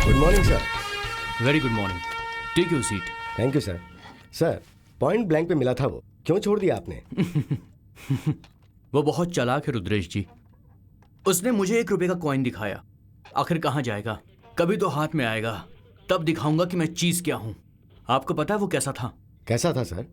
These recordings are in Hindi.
Good morning sir. Very good morning. Take your seat. Thank you sir. Sir point blank पे मिला था वो, क्यों छोड़ दिया आपने? वो बहुत चालाक है रुद्रेश जी। उसने मुझे ₹1 का कॉइन दिखाया। आखिर कहाँ जाएगा? कभी तो हाथ में आएगा, तब दिखाऊंगा कि मैं चीज क्या हूं। आपको पता है वो कैसा था? कैसा था सर?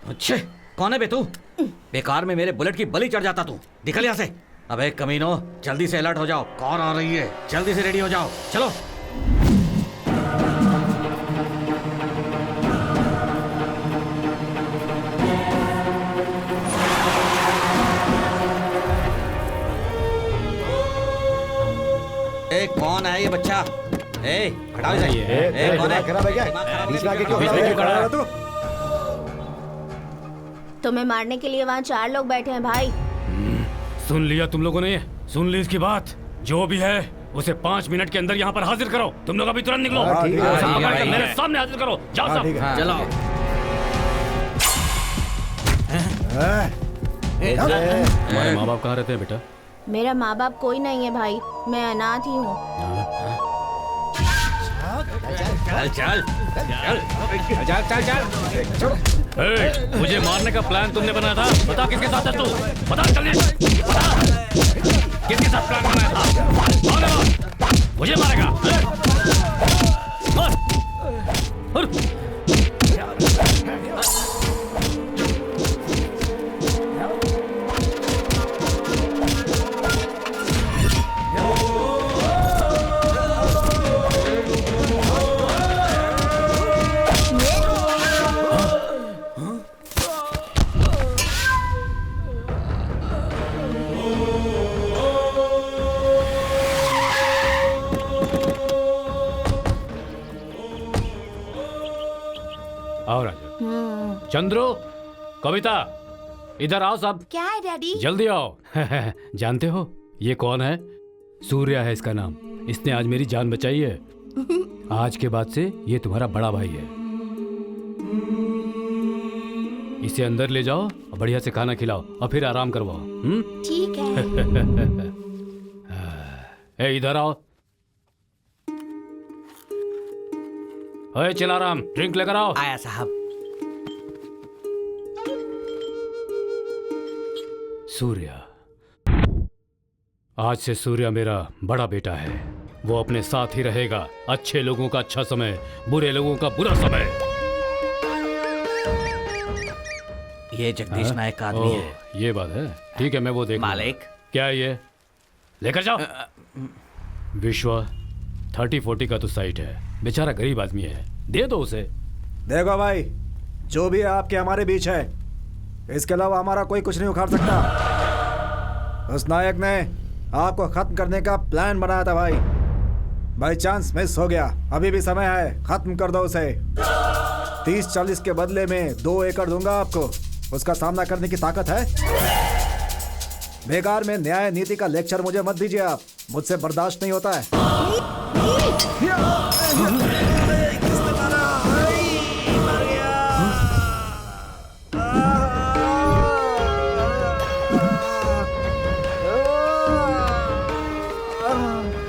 अच्छे, कौन है बे तू? बेकार में मेरे बुलेट की बलि चढ़ जाता तू। निकल यहाँ से। अबे कमीनो, जल्दी से अलर्ट हो जाओ। कौन आ रही है? जल्दी से रेडी हो जाओ। चलो। ए, कौन है ये बच्चा? ए, हटाओ इसे। ए, कौन है? खराब है क्या? बीच में आके क्यों खड़ा है तू? तुम्हें मारने के लिए वहाँ 4 लोग बैठे हैं भाई। सुन लिया तुम लोगों ने? सुन ली इसकी बात? जो भी है उसे 5 मिनट के अंदर यहाँ पर हाजिर करो। तुम लोग अभी तुरंत निकलो। ठीक है, उसे ठीक है, पकड़ कर ठीक मेरे है। सामने हाजिर करो। जाओ हाँ, सब। ठीक है। चलो। तुम्हारे माँ बाप कहाँ रहते हैं बेटा? मेरा माँ बाप कोई नहीं है भाई, मैं अनाथ ही हूँ। चल चल चल। ए, मुझे मारने का प्लान तुमने बनाया था? बता किसके साथ है तू? बता जल्दी। बता किसके साथ प्लान बनाया था? कौन है वो? मुझे मारेगा? और आओ राजा। चंद्रू, कविता, इधर आओ सब। क्या है डैडी? जल्दी आओ। जानते हो ये कौन है? सूर्या है इसका नाम। इसने आज मेरी जान बचाई है। आज के बाद से ये तुम्हारा बड़ा भाई है। इसे अंदर ले जाओ और बढ़िया से खाना खिलाओ और फिर आराम करवाओ। ठीक है। ए, इधर आओ। ओए चिलाराम, ड्रिंक लेकर आओ। आया साहब। सूर्या, आज से सूर्या मेरा बड़ा बेटा है। वो अपने साथ ही रहेगा। अच्छे लोगों का अच्छा समय, बुरे लोगों का बुरा समय। ये जगदीश नायक का आदमी है। ये बात है। ठीक है, मैं वो देख लूंगा। मालिक। क्या है ये? लेकर जाओ। विश्वा 30-40 का तो साइट है। बेचारा गरीब आदमी है, दे दो उसे। देखो भाई, जो भी है आपके हमारे बीच है, इसके अलावा हमारा कोई कुछ नहीं उखाड़ सकता। उस नायक ने आपको खत्म करने का प्लान बनाया था भाई। बाई चांस मिस हो गया, अभी भी समय है, खत्म कर दो उसे। 30-40 के बदले में 2 एकड़ दूंगा आपको। उसका सामना करने की ताकत है? बेकार में न्याय नीति का लेक्चर मुझे मत दीजिए आप, मुझसे बर्दाश्त नहीं होता है।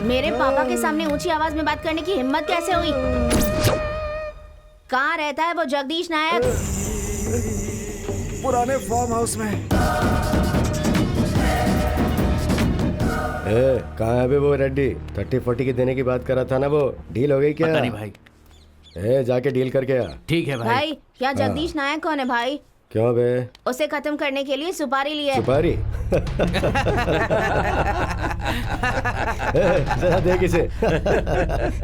मेरे पापा के सामने ऊंची आवाज में बात करने की हिम्मत कैसे हुई? कहाँ रहता है वो जगदीश नायक? पुराने फार्म हाउस में। कहाँ है अभी वो रेड्डी? 30-40 की देने की बात कर रहा था ना वो, डील हो गई क्या? पता नहीं भाई। जाके डील करके आ। ठीक है भाई। भाई, क्या जगदीश नायक कौन है भाई? क्यों बे? उसे खत्म करने के लिए सुपारी ली है। सुपारी? जरा देख इसे।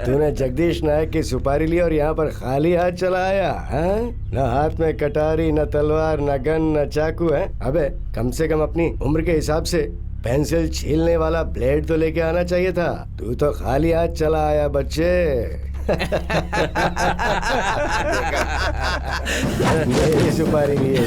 तूने जगदीश नायक की सुपारी ली और यहाँ पर खाली हाथ चला आया? न हाथ में कटारी, न तलवार, न गन, न चाकू है। अबे कम से कम अपनी उम्र के हिसाब से पेंसिल छीलने वाला ब्लेड तो लेके आना चाहिए था। तू तो खाली हाथ चला आया बच्चे। मेरी सुपारी लिए।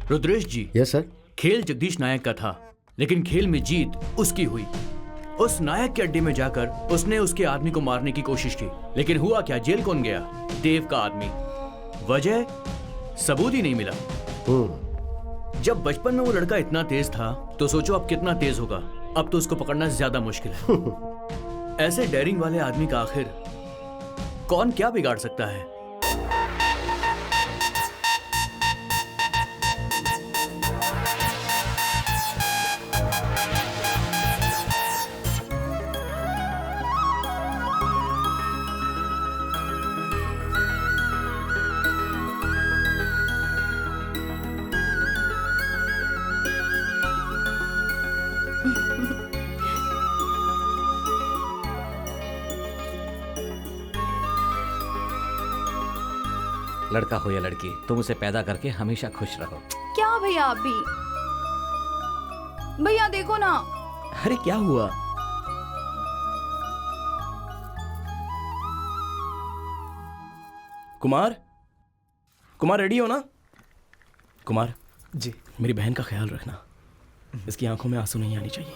रुद्रेश जी, यस सर। खेल जगदीश नायक का था, लेकिन खेल में जीत उसकी हुई। उस नायक के अड्डे में जाकर उसने उसके आदमी को मारने की कोशिश की, लेकिन हुआ क्या? जेल कौन गया? देव का आदमी। वजह? सबूत ही नहीं मिला। जब बचपन में वो लड़का इतना तेज था तो सोचो अब कितना तेज होगा। अब तो उसको पकड़ना ज्यादा मुश्किल है। ऐसे डेयरिंग वाले आदमी का आखिर कौन क्या बिगाड़ सकता है? लड़का हो या लड़की, तुम उसे पैदा करके हमेशा खुश रहो। क्या भैया आप भी? भैया देखो ना। अरे क्या हुआ? कुमार, कुमार रेडी हो ना? कुमार जी, मेरी बहन का ख्याल रखना। इसकी आंखों में आंसू नहीं आनी चाहिए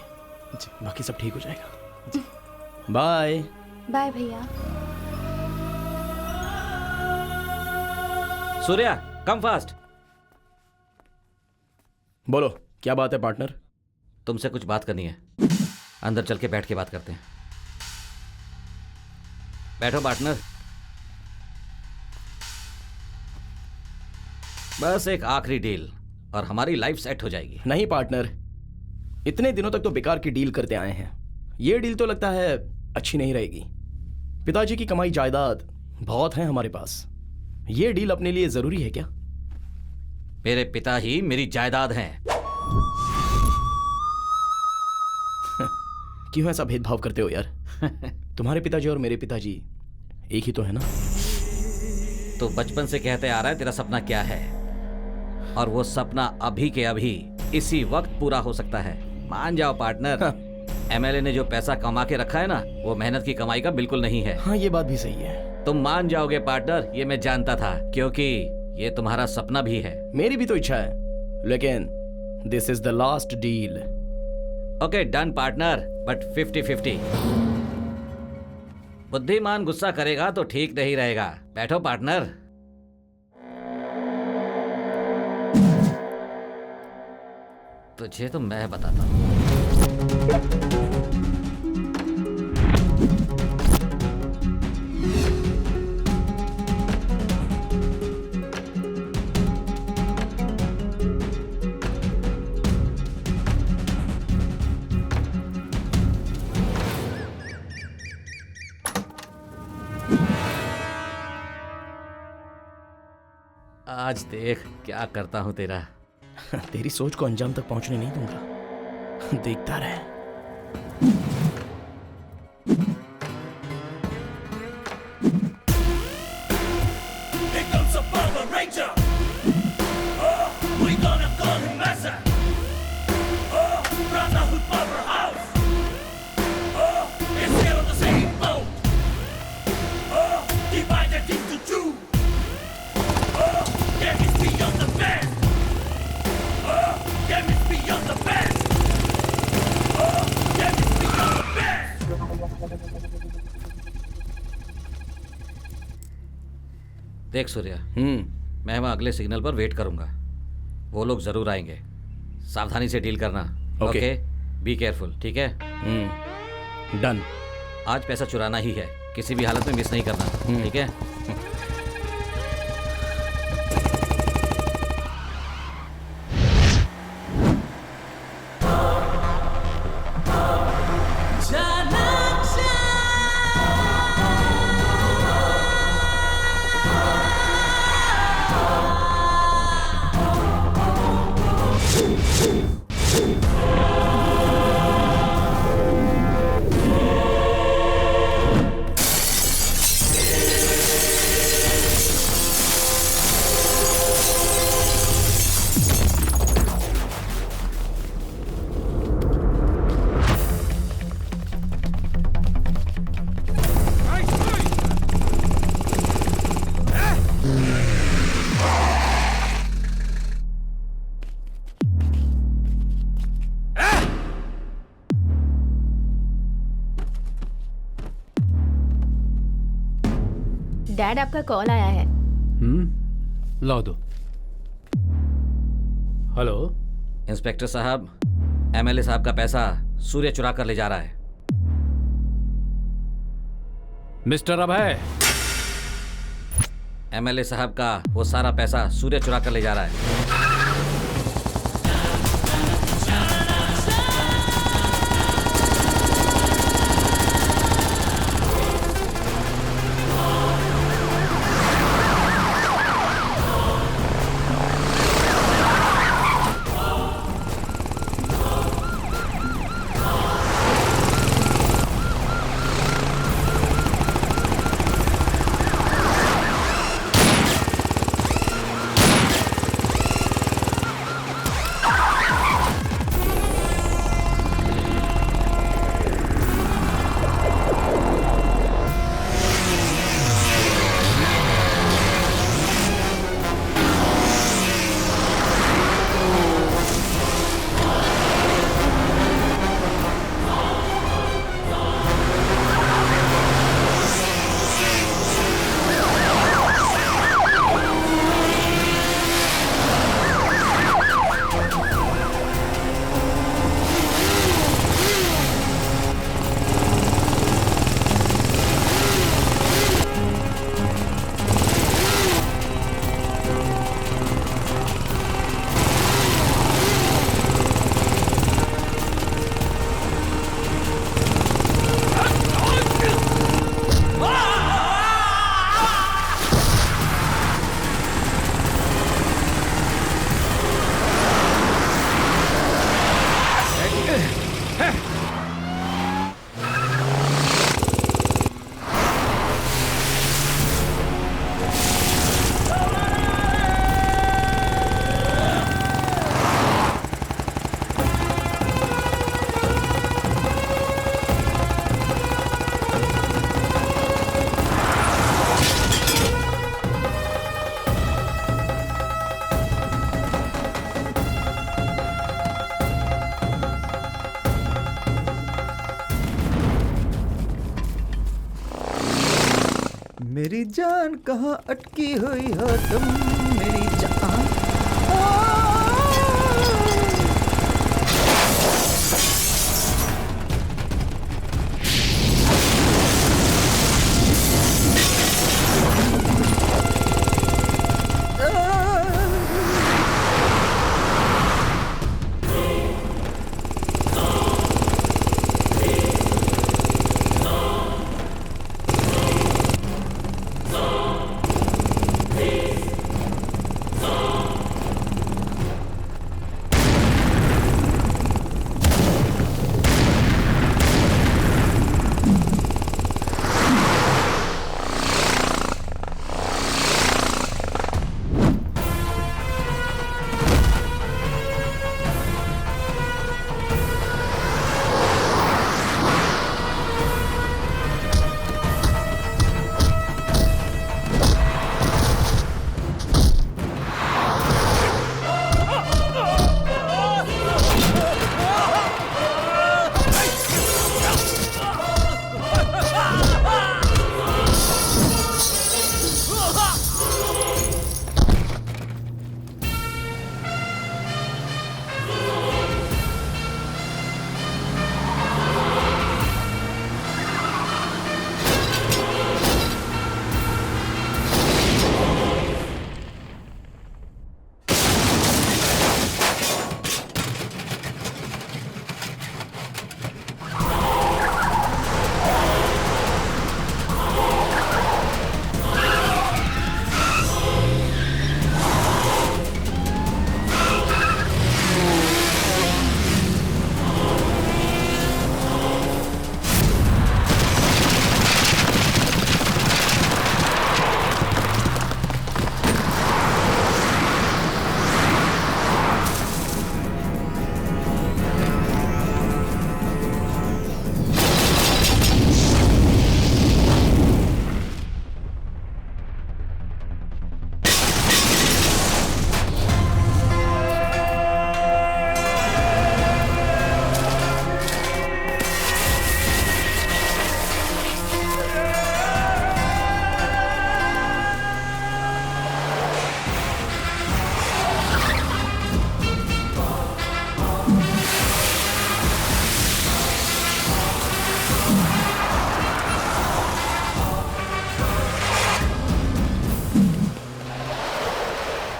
जी। बाकी सब ठीक हो जाएगा जी। बाय बाय भैया। Surya, come fast. बोलो, क्या बात है पार्टनर? तुमसे कुछ बात करनी है। अंदर चल के बैठ के बात करते हैं। बैठो पार्टनर। बस एक आखिरी डील और हमारी लाइफ सेट हो जाएगी। नहीं पार्टनर, इतने दिनों तक तो बेकार की डील करते आए हैं। ये डील तो लगता है अच्छी नहीं रहेगी। पिताजी की कमाई जायदाद बहुत है हमारे पास। ये डील अपने लिए जरूरी है क्या? मेरे पिता ही मेरी जायदाद हैं। क्यों ऐसा भेदभाव करते हो यार? तुम्हारे पिताजी और मेरे पिताजी एक ही तो है ना? तो बचपन से कहते आ रहा है तेरा सपना क्या है, और वो सपना अभी के अभी इसी वक्त पूरा हो सकता है। मान जाओ पार्टनर। एमएलए ने जो पैसा कमा के रखा है ना, वो मेहनत की कमाई का बिल्कुल नहीं है। हाँ, ये बात भी सही है। तुम मान जाओगे पार्टनर, ये मैं जानता था, क्योंकि ये तुम्हारा सपना भी है। मेरी भी तो इच्छा है, लेकिन this is the last deal. Okay done partner, but 50-50। बुद्धिमान गुस्सा करेगा तो ठीक नहीं रहेगा। बैठो पार्टनर। तुझे तो मैं बताता हूँ। आज देख क्या करता हूं तेरा। तेरी सोच को अंजाम तक पहुंचने नहीं दूंगा। देखता रहे। देख सूर्या, मैं वहां अगले सिग्नल पर वेट करूंगा। वो लोग जरूर आएंगे। सावधानी से डील करना। Okay, be careful. ठीक है? डन। आज पैसा चुराना ही है, किसी भी हालत में मिस नहीं करना। ठीक है? डैड आपका कॉल आया है। लाओ दो। हेलो। इंस्पेक्टर साहब, एमएलए साहब का पैसा सूर्य चुरा कर ले जा रहा है। मिस्टर अभय, एमएलए साहब का वो सारा पैसा सूर्य चुरा कर ले जा रहा है। मेरी जान कहाँ अटकी हुई हो तुम, मेरी जान।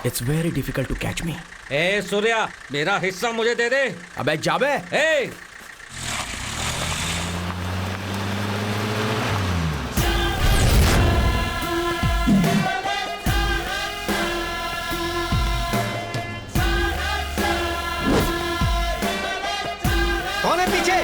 It's very difficult to catch me. ए सूर्या, मेरा हिस्सा मुझे दे दे। अबे जाबे। ए कौन है पीछे?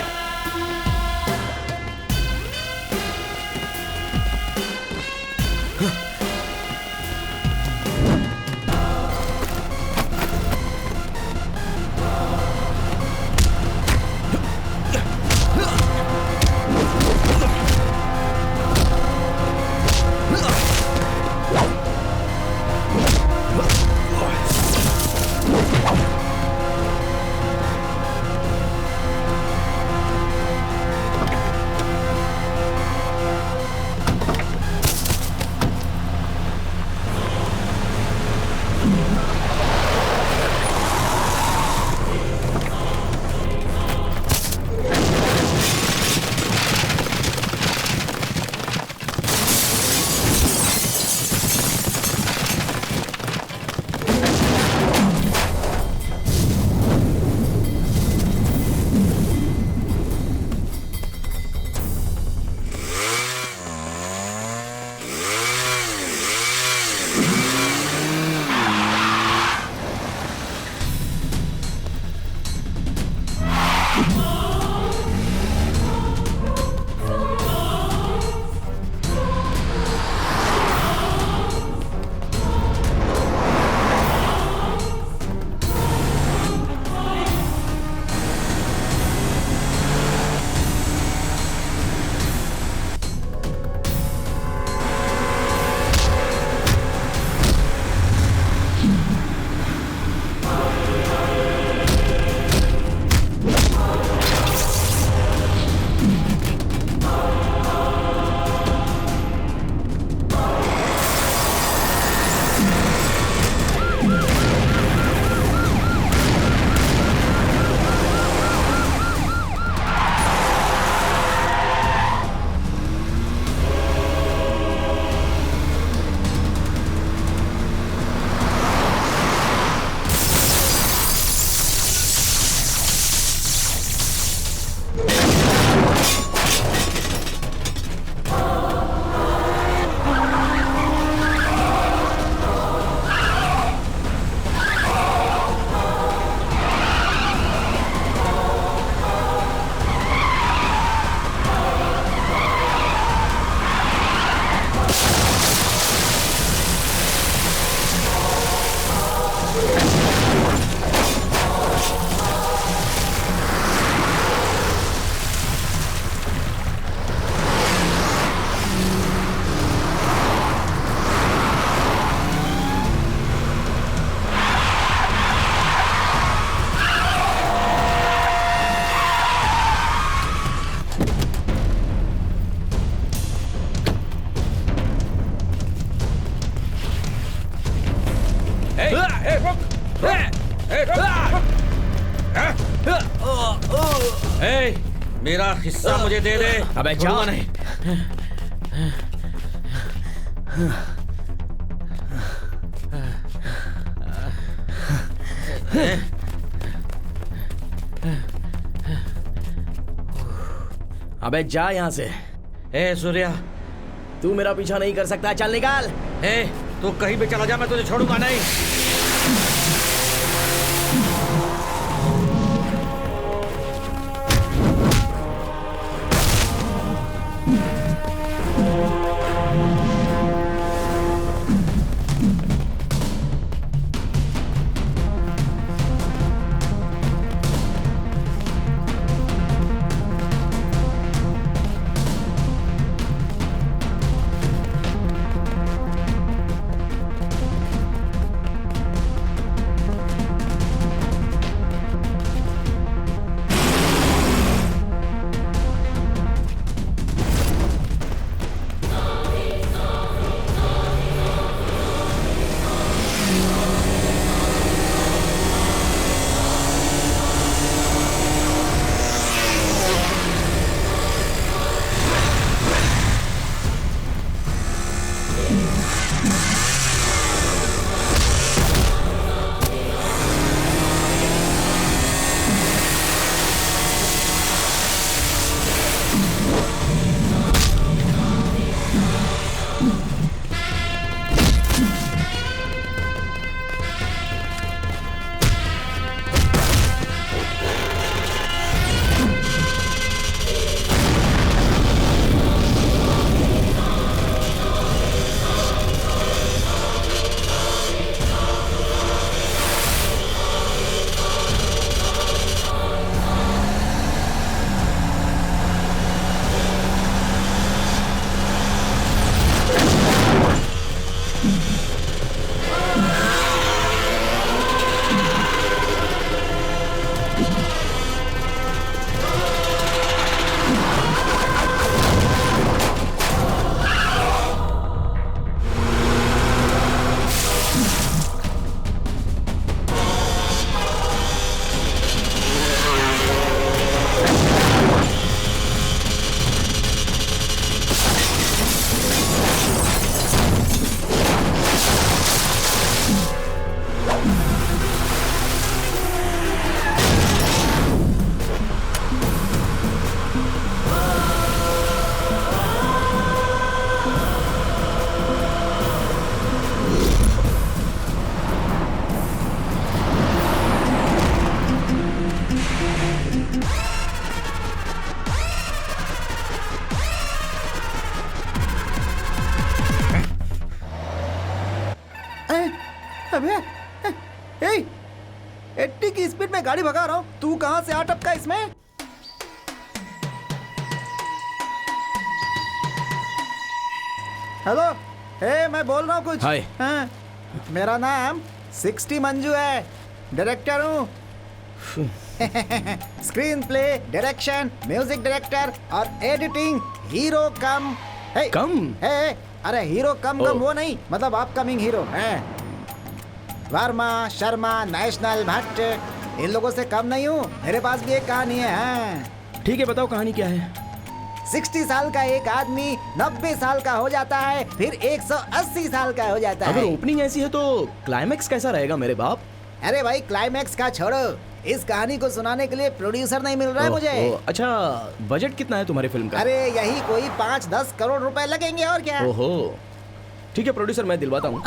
ए, मेरा हिस्सा मुझे दे दे। अबे जा। छोड़ूंगा नहीं। अबे जा यहाँ से। ए सूर्या, तू मेरा पीछा नहीं कर सकता, चल निकाल। ए तू कहीं भी चला जा, मैं तुझे छोड़ूंगा नहीं। अबे, ए, 80 की स्पीड में गाड़ी भगा रहा हूँ, तू कहाँ से आ टपका इसमें? हेलो, मैं बोल रहा हूँ कुछ। हाय। हाँ, मेरा नाम 60 मंजू है, डायरेक्टर हूँ। Screen play, direction, music director और एडिटिंग, हीरो कम अरे हीरो कम वो नहीं, मतलब अपकमिंग हीरो है। वर्मा, शर्मा, नेशनल, भट्ट, इन लोगों से कम नहीं हूँ। मेरे पास भी एक कहानी है। हाँ। ठीक है, बताओ कहानी क्या है। 60 साल का एक आदमी 90 साल का हो जाता है, फिर 180 साल का हो जाता अगर है। ओपनिंग ऐसी है तो क्लाइमैक्स कैसा रहेगा मेरे बाप? अरे भाई, क्लाइमैक्स का छोड़ो, इस कहानी को सुनाने के लिए प्रोड्यूसर नहीं मिल रहा है मुझे। अच्छा, बजट कितना है तुम्हारे फिल्म का? अरे यही कोई 5-10 करोड़ रुपए लगेंगे, और क्या। ओहो, ठीक है प्रोड्यूसर, मैं दिलवाता हूँ,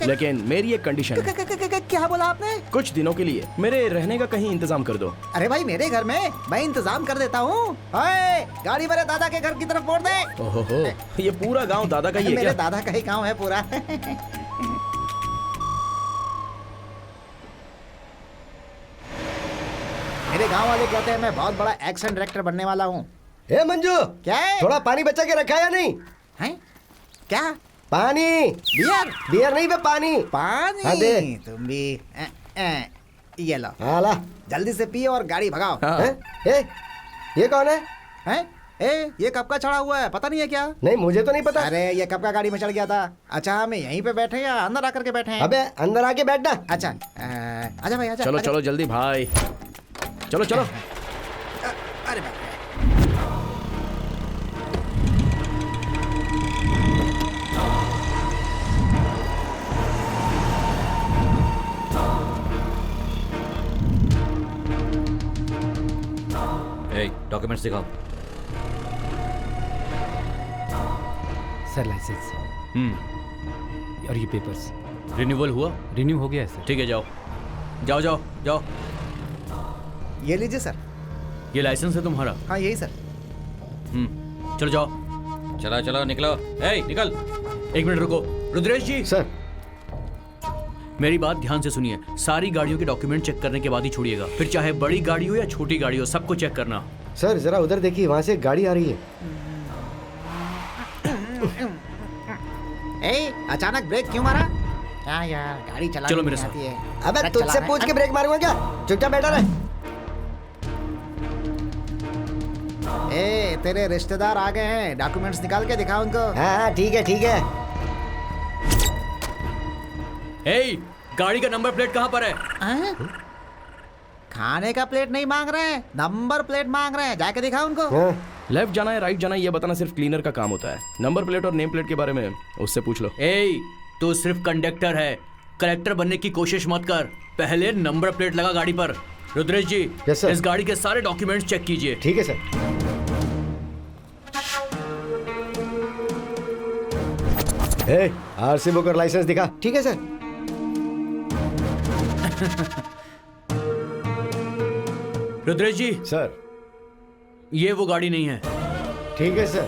लेकिन मेरी एक कंडीशन है। क्या बोला आपने? कुछ दिनों के लिए मेरे रहने का कहीं इंतजाम कर दो। अरे भाई, मेरे घर में मैं इंतजाम कर देता हूँ। गाड़ी मेरे दादा के घर की तरफ मोड़ दे। ओहो, ये पूरा गांव दादा का ही है मेरे क्या? दादा का ही गाँव है पूरा। मेरे गांव वाले कहते हैं मैं बहुत बड़ा एक्शन डायरेक्टर बनने वाला हूँ। ए मंजू, क्या है? थोड़ा पानी बचा के रखा या नहीं? हैं? क्या? पानी। बियर? बियर नहीं बे, पानी। पानी? हाँ, दे। तुम भी ये लो, हाँ ला। जल्दी से पियो और गाड़ी भगाओ। हाँ। हैं? ए, ये कौन है? हैं? ये कब का चढ़ा हुआ है, पता नहीं है क्या? नहीं, मुझे तो नहीं पता। अरे ये कब का गाड़ी में चढ़ गया था? अच्छा, हम यहीं पे बैठे या अंदर आकर के बैठे हैं? अबे अंदर आके बैठना। अच्छा, आजा भाई, आजा। चलो आजा। चलो जल्दी भाई, चलो चलो। अरे बाप रे। डॉक्यूमेंट्स दिखाओ। सर लाइसेंस और ये पेपर्स रिन्यूअल हुआ? रिन्यू हो गया है सर। ठीक है, जाओ जाओ जाओ जाओ। ये लीजिए सर। ये लाइसेंस है तुम्हारा? हाँ यही सर। चलो जाओ। चलो चलो निकलो, निकल। एक मिनट रुको। रुद्रेश जी, सर, मेरी बात ध्यान से सुनिए। सारी गाड़ियों के डॉक्यूमेंट चेक करने के बाद ही छोड़िएगा। फिर चाहे बड़ी गाड़ी हो या छोटी गाड़ी हो, सबको चेक करना। सर जरा उधर देखिए, वहाँ से एक गाड़ी आ रही है। अचानक ब्रेक क्यों मारा? क्या यार, गाड़ी चलानी चलो मेरे नहीं साथ। आती है। अबे ट्रक तुझसे चलाना पूछ है? के ब्रेक मारूंगा क्या? चुपचाप बैठा रहे। तेरे रिश्तेदार आ गए हैं, डॉक्यूमेंट्स निकाल के दिखा उनको। हाँ ठीक है ठीक है। गाड़ी का नंबर प्लेट कहाँ पर है? खाने का प्लेट नहीं मांग रहे हैं, नंबर प्लेट मांग रहे हैं, जाके दिखा उनको। हाँ। लेफ्ट जाना है राइट जाना है ये बताना सिर्फ क्लीनर का काम होता है। नंबर प्लेट और नेम प्लेट के बारे में उससे पूछ लो। तू सिर्फ कंडक्टर है, कलेक्टर बनने की कोशिश मत कर। पहले नंबर प्लेट लगा गाड़ी पर। रुद्रेश जी, यस सर। इस गाड़ी के सारे डॉक्यूमेंट्स चेक कीजिए। ठीक है सर। आरसी बुक और लाइसेंस दिखा। ठीक है सर। रुद्रेश जी, सर ये वो गाड़ी नहीं है। ठीक है सर।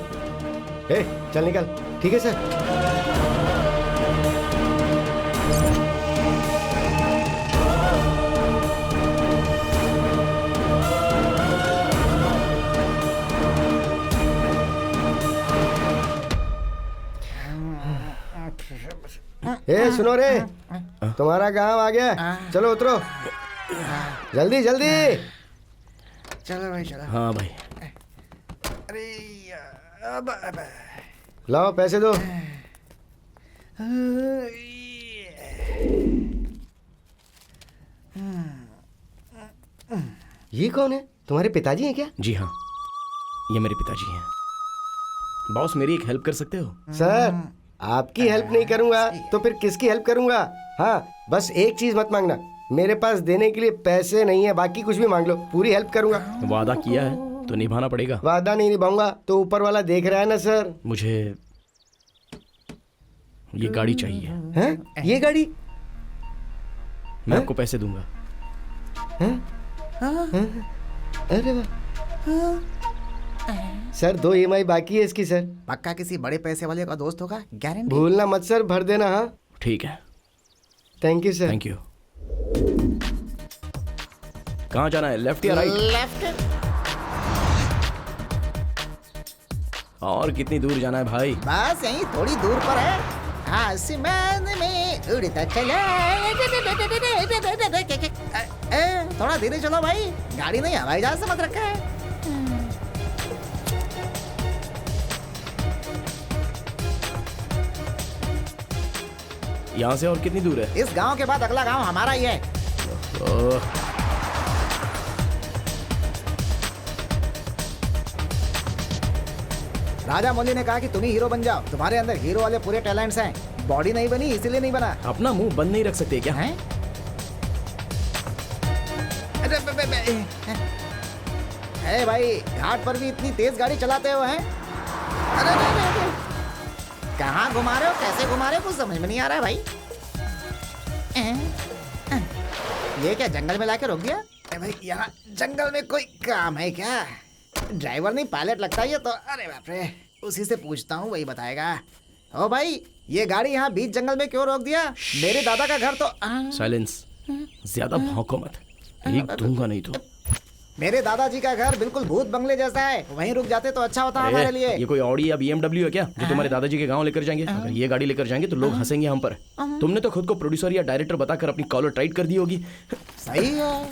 चल निकल। ठीक है सर। सुनो रे, तुम्हारा काम आ गया, चलो उतरो जल्दी जल्दी। चलो भाई चलो। हाँ भाई। अरे अब लाओ पैसे दो। ये कौन है? तुम्हारे पिताजी हैं क्या? जी हाँ, ये मेरे पिताजी हैं। बॉस मेरी एक हेल्प कर सकते हो? सर आपकी हेल्प नहीं करूंगा तो फिर किसकी हेल्प करूंगा? हाँ बस एक चीज मत मांगना, मेरे पास देने के लिए पैसे नहीं है, बाकी कुछ भी मांग लो, पूरी हेल्प करूंगा। वादा किया है तो निभाना पड़ेगा। वादा नहीं निभाऊंगा तो ऊपर वाला देख रहा है ना सर। मुझे ये गाड़ी चाहिए। हैं? ये गाड़ी? मैं आपको पैसे दूंगा। अरे वाह सर, 2 EMI बाकी है इसकी सर। पक्का किसी बड़े पैसे वाले का दोस्त होगा, गारंटी। भूलना मत सर, भर देना। हाँ ठीक है, thank you sir. Thank you. कहाँ जाना है, लेफ्ट या राइट? लेफ्ट। और कितनी दूर जाना है भाई? बस यहीं थोड़ी दूर पर है, आसमान में उड़ता चला। थोड़ा धीरे चलो भाई, गाड़ी नहीं हवाई जहाज से मत रखा है। यहाँ से और कितनी दूर है? इस गांव के बाद अगला गांव हमारा ही है। ओह, राजा मौली ने कहा कि तुम ही हीरो बन जाओ, तुम्हारे अंदर हीरो वाले पूरे टैलेंट्स हैं। बॉडी नहीं बनी इसीलिए नहीं बना। अपना मुंह बंद नहीं रख सकते क्या? हैं? अरे भाई, घाट पर भी इतनी तेज गाड़ी चलाते हो हैं? अरे कहाँ घुमा रहे हो, कैसे घुमा रहे हो, कुछ समझ में नहीं आ रहा है भाई। ये क्या जंगल में लाके रोक दिया? अरे भाई, यहाँ जंगल में कोई काम है क्या? ड्राइवर नहीं पायलट लगता है ये तो। अरे बाप रे, उसी से पूछता हूँ, वही बताएगा। ओ भाई, ये गाड़ी यहाँ बीच जंगल में क्यों रोक दिया? मेरे दादा का घर तो साइलेंस, ज्यादा भौंको मत, एक दूंगा नहीं तो। मेरे दादाजी का घर बिल्कुल भूत बंगले जैसा है, वहीं रुक जाते तो अच्छा होता हमारे लिए। ये कोई ऑडी या BMW है क्या जो तुम्हारे दादाजी के गांव लेकर जाएंगे? अगर ये गाड़ी लेकर जाएंगे तो लोग हंसेंगे हम पर। तुमने तो खुद को प्रोड्यूसर या डायरेक्टर बताकर अपनी कॉलर टाइट कर दी होगी। सही है।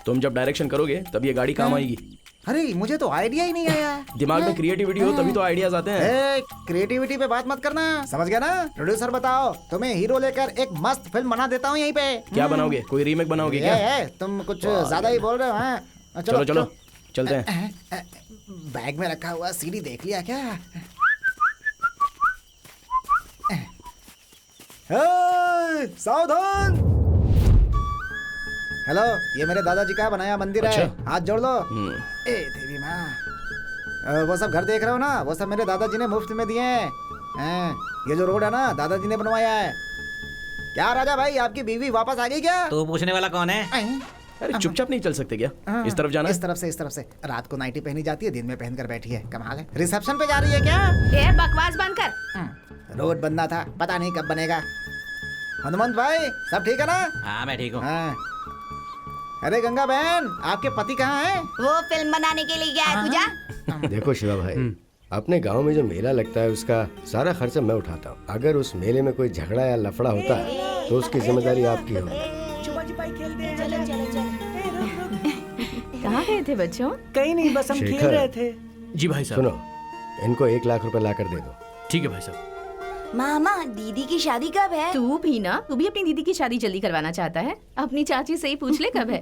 तुम जब डायरेक्शन करोगे तब ये गाड़ी काम आएगी। अरे मुझे तो आइडिया ही नहीं आया। दिमाग में क्रिएटिविटी हो तभी तो आइडियाज आते हैं। क्रिएटिविटी पे बात मत करना, समझ गया ना? प्रोड्यूसर बताओ, तुम्हें हीरो लेकर एक मस्त फिल्म बना देता हूँ यहीं पे। क्या बनाओगे? कोई रीमेक बनाओगे क्या? तुम कुछ ज्यादा ही बोल रहे हो। हाँ चलो चलो चलते हैं। बैग में रखा हुआ सीडी देख लिया क्या? सावधान। हेलो, ये मेरे दादाजी का बनाया मंदिर है, हाथ जोड़ लो। ए देवी माँ, वो सब घर देख रहे हो ना, वो सब मेरे दादाजी ने मुफ्त में दिए हैं। ये जो रोड है ना, दादाजी ने बनवाया है। क्या राजा भाई, आपकी बीवी वापस आ गई क्या? तो पूछने वाला कौन है? अरे चुपचाप नहीं चल सकते क्या? इस तरफ जाना है? इस तरफ से, इस तरफ से। रात को नाइटी पहनी जाती है, दिन में पहनकर बैठी है, कमाल है। रिसेप्शन पे जा रही है क्या? ये बकवास बंद कर। रोड बनना था, पता नहीं कब बनेगा। हनुमंत भाई, सब ठीक है ना? हाँ मैं ठीक हूँ। हाँ। अरे गंगा बहन, आपके पति कहाँ हैं? वो फिल्म बनाने के लिए गया है पूजा। देखो शिवा भाई, अपने गांव में जो मेला लगता है उसका सारा खर्चा मैं उठाता हूँ। अगर उस मेले में कोई झगड़ा या लफड़ा होता है तो उसकी जिम्मेदारी आपकी होगी। कहाँ गए थे बच्चों? कहीं नहीं, बस हम खेल रहे थे। जी भाई साहब। सुनो, इनको 1 लाख रुपए ला कर दे दो। ठीक है भाई साहब। मामा, दीदी की शादी कब है? तू भी ना, तू भी अपनी दीदी की शादी जल्दी करवाना चाहता है? अपनी चाची से ही पूछ ले कब है।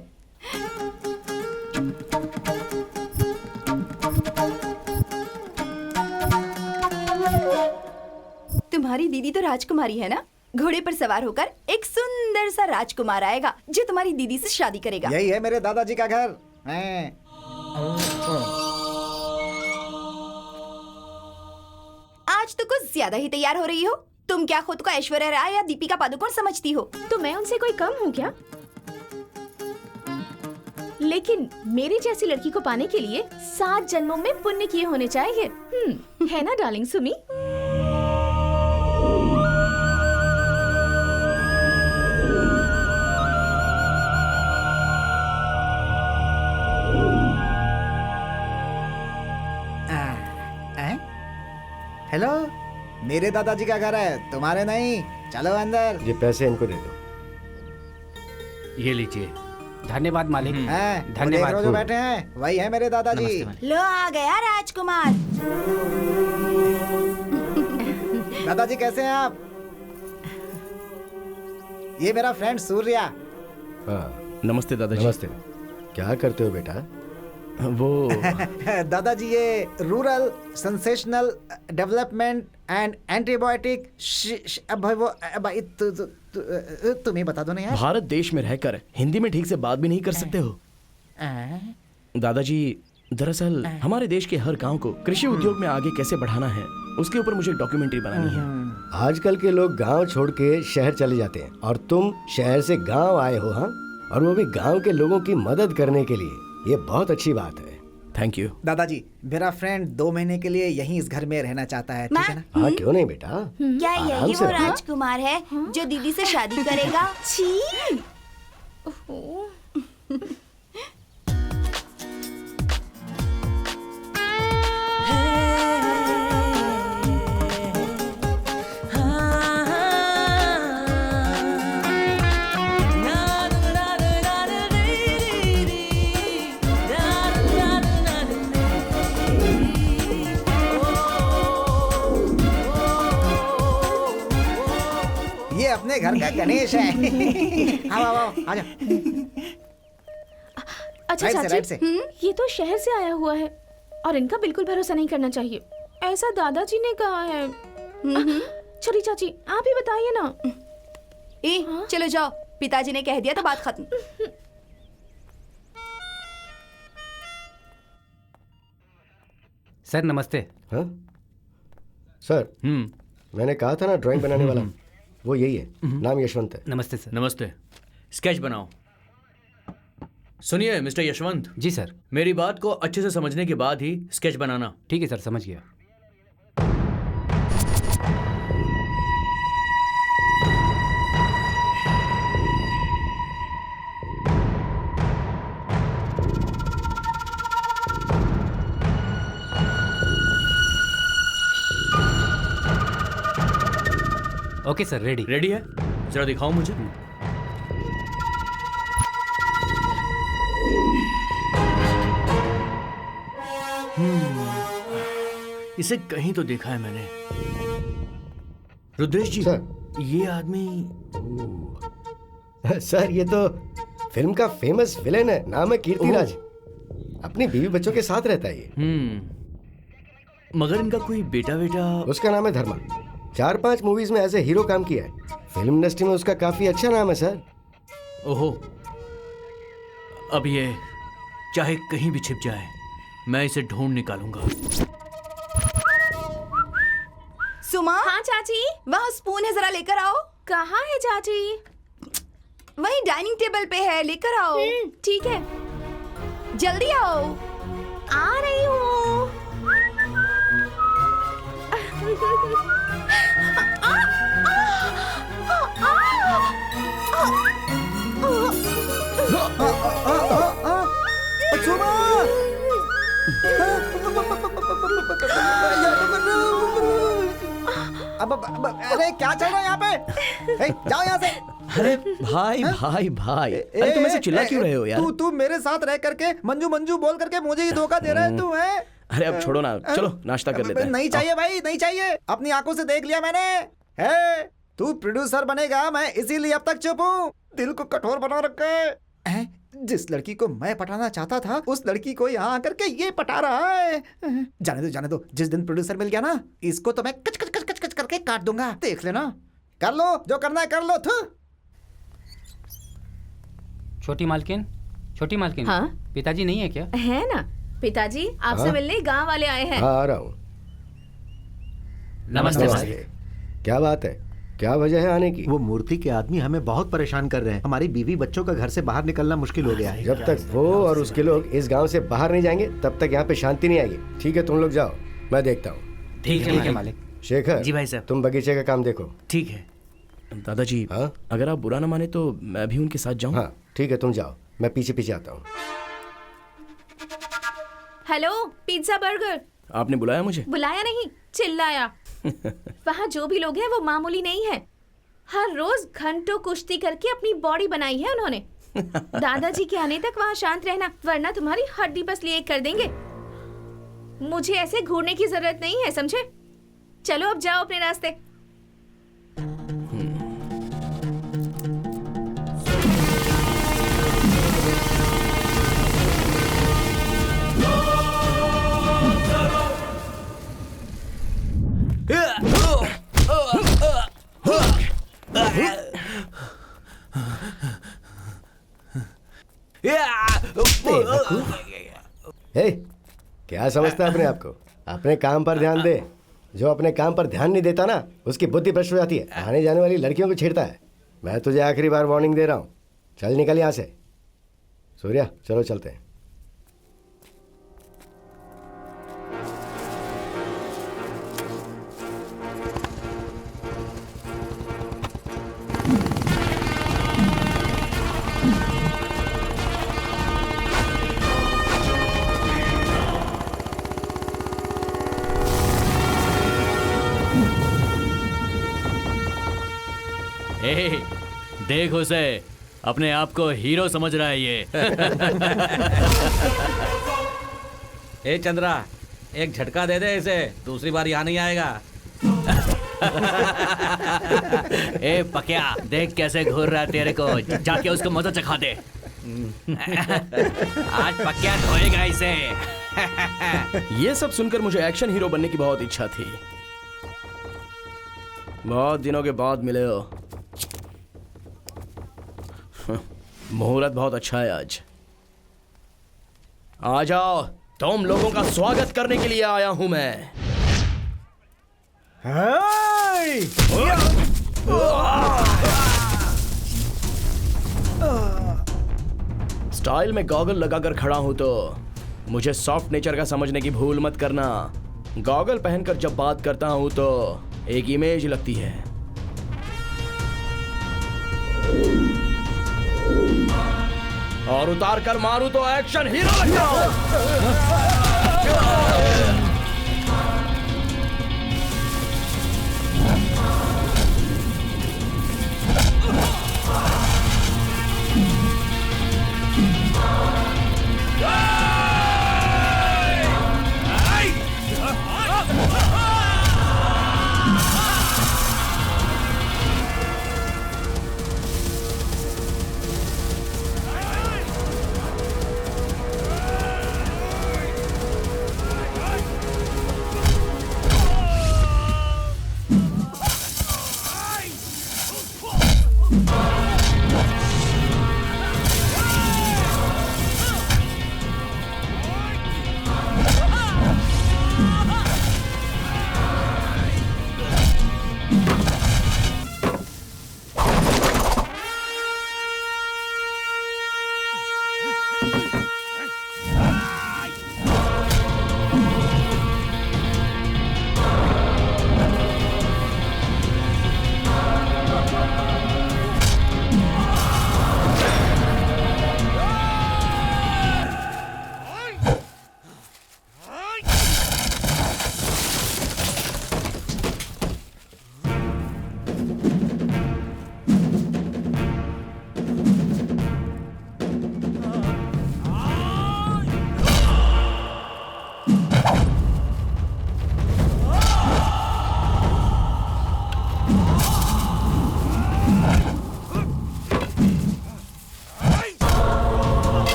तुम्हारी दीदी तो राजकुमारी है ना? घोड़े पर सवार होकर एक सुंदर सा राजकुमार आएगा जो तुम्हारी दीदी से शादी करेगा। यही है मेरे दादाजी का घर। आज तो कुछ ज्यादा ही तैयार हो रही हो। तुम क्या खुद को ऐश्वर्या राय या दीपिका पादुकोण समझती हो? तो मैं उनसे कोई कम हूँ क्या? लेकिन मेरी जैसी लड़की को पाने के लिए 7 जन्मों में पुण्य किए होने चाहिए। है ना डार्लिंग सुमी? हेलो, मेरे दादाजी का घर है, तुम्हारे नहीं। चलो अंदर। ये पैसे इनको दे दो। ये लीजिए। धन्यवाद मालिक। धन्यवाद। जो बैठे हैं वही है मेरे दादाजी। लो आ गया राजकुमार। दादाजी कैसे हैं आप? ये मेरा फ्रेंड सूर्या। हाँ, नमस्ते दादाजी। नमस्ते। क्या करते हो बेटा? वो दादाजी ये rural sensational development and antibiotic भाई तुम ही बता दो ना यार। भारत देश में रहकर हिंदी में ठीक से बात भी नहीं कर सकते हो दादाजी। दरअसल हमारे देश के हर गांव को कृषि उद्योग में आगे कैसे बढ़ाना है उसके ऊपर मुझे डॉक्यूमेंट्री बनानी है। आजकल के लोग गांव छोड़ के शहर चले जाते हैं और तुम शहर से गांव आए हो। हाँ, और वो भी गांव के लोगों की मदद करने के लिए। ये बहुत अच्छी बात है। Thank you. दादाजी, मेरा फ्रेंड 2 महीने के लिए यहीं इस घर में रहना चाहता है, ठीक है ना? हाँ क्यों नहीं बेटा, क्या आराम यही से वो रहो। राजकुमार है जो दीदी से शादी करेगा? छी। ये अपने घर का गणेश है। आओ आओ आओ, आजा। अच्छा राइट से, राइट से। चाची, ये तो शहर से आया हुआ है और इनका बिल्कुल भरोसा नहीं करना चाहिए, ऐसा दादाजी ने कहा है। छोटी चाची, आप ही बताइए ना। चलो जाओ, पिताजी ने कह दिया तो बात खत्म। सर नमस्ते। हाँ सर, मैंने कहा था ना ड्राइंग बनाने वाला, वो यही है, नाम यशवंत है। नमस्ते सर। नमस्ते। स्केच बनाओ। सुनिए मिस्टर यशवंत। जी सर। मेरी बात को अच्छे से समझने के बाद ही स्केच बनाना। ठीक है सर, समझ गया। Okay sir, ready. रेडी है? जरा दिखाओ मुझे। इसे कहीं तो देखा है मैंने। रुद्रेश जी, सर, ये आदमी। सर ये तो फिल्म का फेमस विलेन है, नाम है कीर्तिराज। अपनी बीवी बच्चों के साथ रहता है ये। मगर इनका कोई बेटा बेटा? उसका नाम है धर्मा। 4-5 मूवीज में एज ए हीरो काम किया है। फिल्म इंडस्ट्री में उसका काफी अच्छा नाम है सर। ओहो, अब ये चाहे कहीं भी छिप जाए, मैं इसे ढूंढ निकालूंगा। सुमा। हाँ चाची। वहाँ स्पून है, जरा लेकर आओ। कहाँ है चाची? वहीं डाइनिंग टेबल पे है, लेकर आओ। ठीक है, जल्दी आओ। आ रही हूँ। अरे क्या चल रहा है यहाँ पे? जाओ यहाँ से। अरे भाई भाई भाई, अरे तुम ऐसे चिल्ला क्यों रहे हो यार? तू मेरे साथ रह करके मंजू मंजू बोल करके मुझे ही धोखा दे रहा है तू, है? अरे अब छोड़ो ना, चलो नाश्ता कर लेते हैं। नहीं चाहिए भाई, नहीं चाहिए। अपनी आंखों से देख लिया मैंने। है तू प्रोड्यूसर बनेगा, मैं इसीलिए अब तक चुप हूँ। दिल को कठोर बना रखा है। जिस लड़की को मैं पटाना चाहता था, उस लड़की को यहाँ आकर के ये पटा रहा है। जाने दो। जिस दिन प्रोड्यूसर मिल गया ना, इसको तो मैं कच कच कच कच कच करके काट दूंगा। देख लेना। कर लो जो करना है, कर लो। छोटी मालकिन, छोटी मालकिन। हाँ? पिताजी नहीं है क्या? है ना, पिताजी आपसे हाँ? मिलने गांव वाले आए हैं। हाँ आ रहा हूँ। नमस्ते सर। क्या बात है, क्या वजह है आने की? वो मूर्ति के आदमी हमें बहुत परेशान कर रहे हैं। हमारी बीवी बच्चों का घर से बाहर निकलना मुश्किल हो गया है। जब तक वो और उसके लोग इस गांव से बाहर नहीं जाएंगे, तब तक यहाँ पे शांति नहीं आएगी। ठीक है, तुम लोग जाओ, मैं देखता हूँ। ठीक है मालिक। शेखर। जी भाई साहब। तुम बगीचे का काम देखो। ठीक है दादाजी। हाँ? अगर आप बुरा ना माने तो मैं भी उनके साथ जाऊं? हाँ ठीक है, तुम जाओ, मैं पीछे पीछे आता हूँ। Hello, pizza burger. आपने बुलाया मुझे? बुलाया नहीं, चिल्लाया। वहाँ जो भी लोग हैं वो मामूली नहीं है। हर रोज घंटों कुश्ती करके अपनी बॉडी बनाई है उन्होंने। दादाजी के आने तक वहाँ शांत रहना, वरना तुम्हारी हड्डी पसली एक कर देंगे। मुझे ऐसे घूरने की जरूरत नहीं है, समझे? चलो अब जाओ अपने रास्ते। क्या समझता है अपने आप को? अपने काम पर ध्यान दे। जो अपने काम पर ध्यान नहीं देता ना, उसकी बुद्धि भ्रष्ट हो जाती है, आने जाने वाली लड़कियों को छेड़ता है। मैं तुझे आखिरी बार वार्निंग दे रहा हूँ, चल निकल यहाँ से। सूर्या चलो चलते हैं। ए, देख उसे, अपने आप को हीरो समझ रहा है ये। ए चंद्रा, एक झटका दे दे इसे, दूसरी बार यहाँ नहीं आएगा। ए पकिया, देख कैसे घूर रहा है तेरे को, जाके उसको मजा चखा दे। आज पकिया धोएगा इसे। ये सब सुनकर मुझे एक्शन हीरो बनने की बहुत इच्छा थी। बहुत दिनों के बाद मिले हो। मुहूर्त बहुत अच्छा है आज। आ जाओ, तुम लोगों का स्वागत करने के लिए आया हूं मैं। स्टाइल में गॉगल लगाकर खड़ा हूं तो मुझे सॉफ्ट नेचर का समझने की भूल मत करना। गॉगल पहनकर जब बात करता हूं तो एक इमेज लगती है। और उतार कर मारूं तो एक्शन हीरो लगता हूं।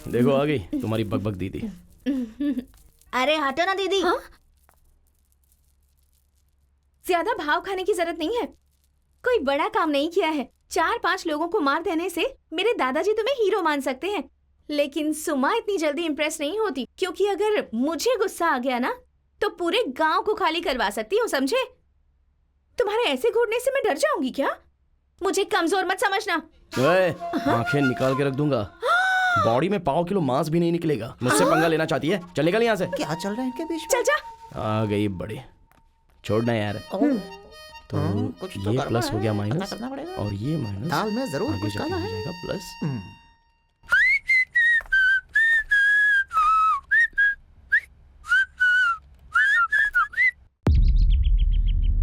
देखो आ गई तुम्हारी बकबक दीदी। अरे हटो ना दीदी। हाँ? ज्यादा भाव खाने की जरूरत नहीं है, कोई बड़ा काम नहीं किया है। 4-5 लोगों को मार देने से मेरे दादाजी तुम्हें हीरो मान सकते हैं, लेकिन सुमा इतनी जल्दी इंप्रेस नहीं होती, क्योंकि अगर मुझे गुस्सा आ गया ना तो पूरे गांव को खाली करवा सकती हूँ, समझे? तुम्हारे ऐसे घूरने से मैं डर जाऊंगी क्या? मुझे कमजोर मत समझना। आंखें निकाल के रख दूंगा, बॉडी में 5 किलो मांस भी नहीं निकलेगा। मुझसे पंगा लेना चाहती है? चल निकल यहाँ से। क्या चल रहा है इनके बीच में? चल जा। आ गई बड़ी, छोड़ना यार। तो कुछ तो ये गड़बड़ प्लस हो है, गया पता माइनस करना पड़ेगा। और ये माइनस दाल में जरूर आगे कुछ जाके काला हो है। जाएगा प्लस।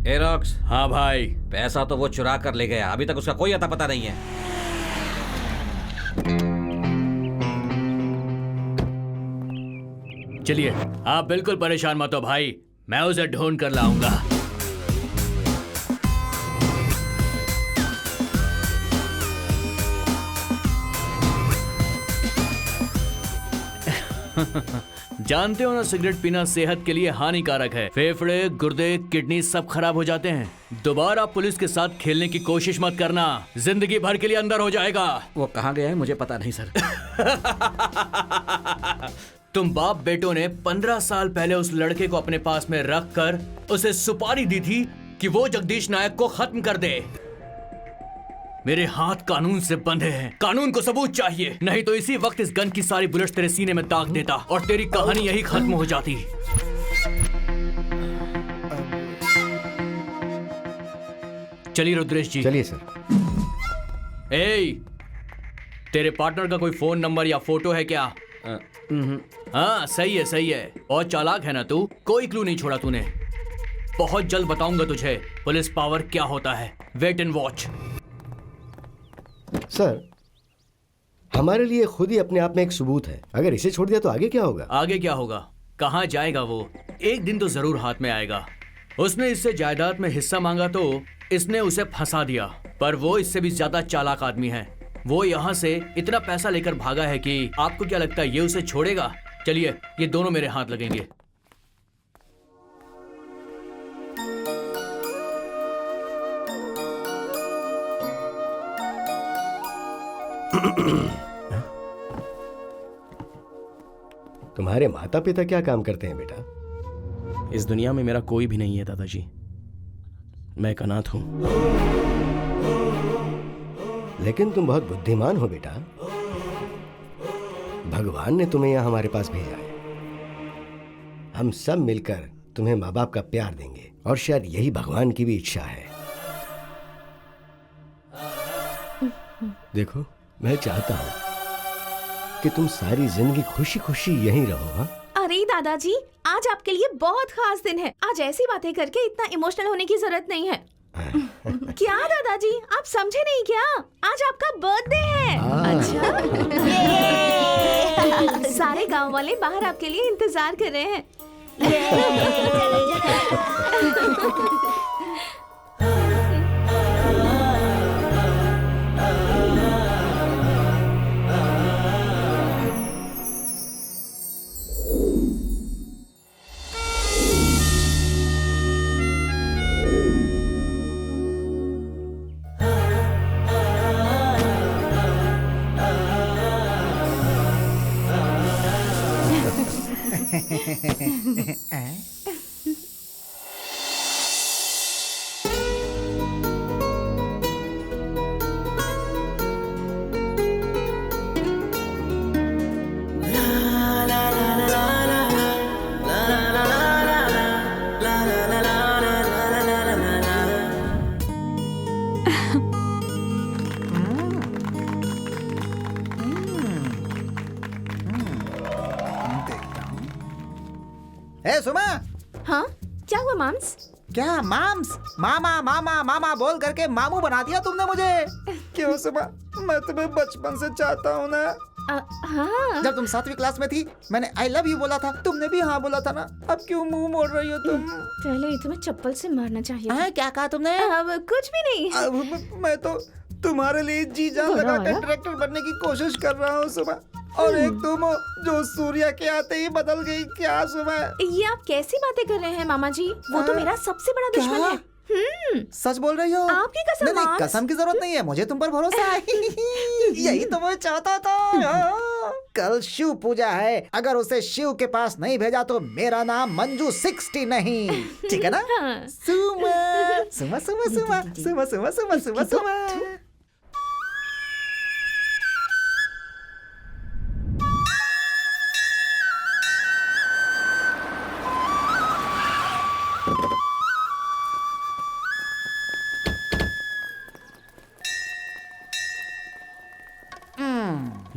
एरोक्स, हाँ भाई। पैसा तो वो चुरा कर ले गया, अभी तक उसका कोई अता पता नहीं है। चलिए, आप बिल्कुल परेशान मत हो भाई, मैं उसे ढूंढ कर लाऊंगा। जानते हो ना, सिगरेट पीना सेहत के लिए हानिकारक है। फेफड़े, गुर्दे, किडनी सब खराब हो जाते हैं। दोबारा पुलिस के साथ खेलने की कोशिश मत करना, जिंदगी भर के लिए अंदर हो जाएगा। वो कहाँ गया है मुझे पता नहीं सर। तुम बाप बेटों ने 15 साल पहले उस लड़के को अपने पास में रख कर उसे सुपारी दी थी कि वो जगदीश नायक को खत्म कर दे। मेरे हाथ कानून से बंधे हैं, कानून को सबूत चाहिए, नहीं तो इसी वक्त इस गन की सारी बुलेट्स तेरे सीने में दाग देता और तेरी कहानी यही खत्म हो जाती। चलिए रुद्रेश जी। चलिए सर। तेरे पार्टनर का कोई फोन नंबर या फोटो है क्या? हाँ सही है सही है, और चालाक है ना तू, कोई क्लू नहीं छोड़ा तूने। बहुत जल्द बताऊंगा तुझे पुलिस पावर क्या होता है। Wait and watch. सर, हमारे लिए खुद ही अपने आप में एक सबूत है। अगर इसे छोड़ दिया तो आगे क्या होगा? आगे क्या होगा? कहाँ जाएगा वो? एक दिन तो जरूर हाथ में आएगा। उसने इससे जायदाद में हिस्सा मांगा तो इसने उसे फंसा दिया, पर वो इससे भी ज्यादा चालाक आदमी है। वो यहाँ से इतना पैसा लेकर भागा है कि आपको क्या लगता है ये उसे छोड़ेगा? चलिए, ये दोनों मेरे हाथ लगेंगे। तुम्हारे माता पिता क्या काम करते हैं बेटा? इस दुनिया में मेरा कोई भी नहीं है दादाजी, मैं एक अनाथ हूं। लेकिन तुम बहुत बुद्धिमान हो बेटा। भगवान ने तुम्हें यहाँ हमारे पास भेजा है। हम सब मिलकर तुम्हें माँ बाप का प्यार देंगे, और शायद यही भगवान की भी इच्छा है। देखो, मैं चाहता हूँ कि तुम सारी जिंदगी खुशी खुशी यहीं रहो। हाँ? अरे दादाजी, आज आपके लिए बहुत खास दिन है। आज ऐसी बातें करके इतना इमोशनल होने की जरूरत नहीं है। क्या दादाजी, आप समझे नहीं क्या? आज आपका बर्थडे है। अच्छा। सारे गांव वाले बाहर आपके लिए इंतजार कर रहे हैं। ए सुमा। हाँ, क्या हुआ माम्स? क्या माम्स? मामा मामा मामा बोल करके मामू बना दिया तुमने मुझे। क्यों सुमा? मैं तुम्हें बचपन से चाहता हूँ ना। हाँ। जब तुम 7वीं क्लास में थी, मैंने आई लव यू बोला था, तुमने भी हाँ बोला था ना। अब क्यों मुंह मोड़ रही हो तुम? पहले तुम्हें चप्पल से मारना चाहिए। क्या कहा तुमने? अब कुछ भी नहीं। मैं तो तुम्हारे लिए जी जान लगा कर डायरेक्टर बनने की कोशिश कर रहा हूँ सुमा, और एक तुम हो जो सूर्या के आते ही बदल गई। क्या सुमा? ये आप कैसी बातें कर रहे हैं मामा जी? वो तो मेरा सबसे बड़ा दुश्मन है। सच बोल रही हो? आपकी कसम। नहीं, कसम की जरूरत नहीं है, मुझे तुम पर भरोसा है। यही तो मैं चाहता था। कल शिव पूजा है, अगर उसे शिव के पास नहीं भेजा तो मेरा नाम मंजू 60 नहीं। ठीक है ना? सुमा सुमा सुमा सुमा सुमा सुमा सुमा सुमा सुमा।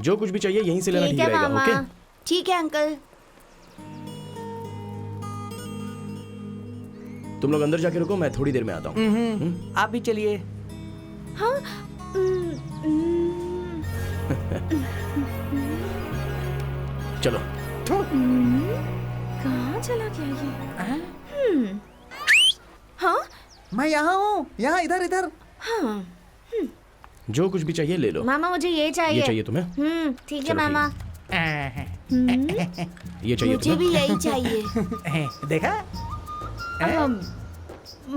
जो कुछ भी चाहिए यहीं से लेना ठीक ठीक है रहेगा। मामा। ओके ठीक है अंकल। तुम लोग अंदर जाके रुको, मैं थोड़ी देर में आता हूँ। आप भी चलिए। हाँ चलो। कहाँ चला गया ये? हाँ मैं यहाँ हूँ, यहाँ इधर इधर। हाँ जो कुछ भी चाहिए ले लो। मामा मुझे ये चाहिए। ये चाहिए तुम्हें? ठीक है चलो, मामा। ये चाहिए मुझे तुम्हें? भी यही चाहिए। देखा?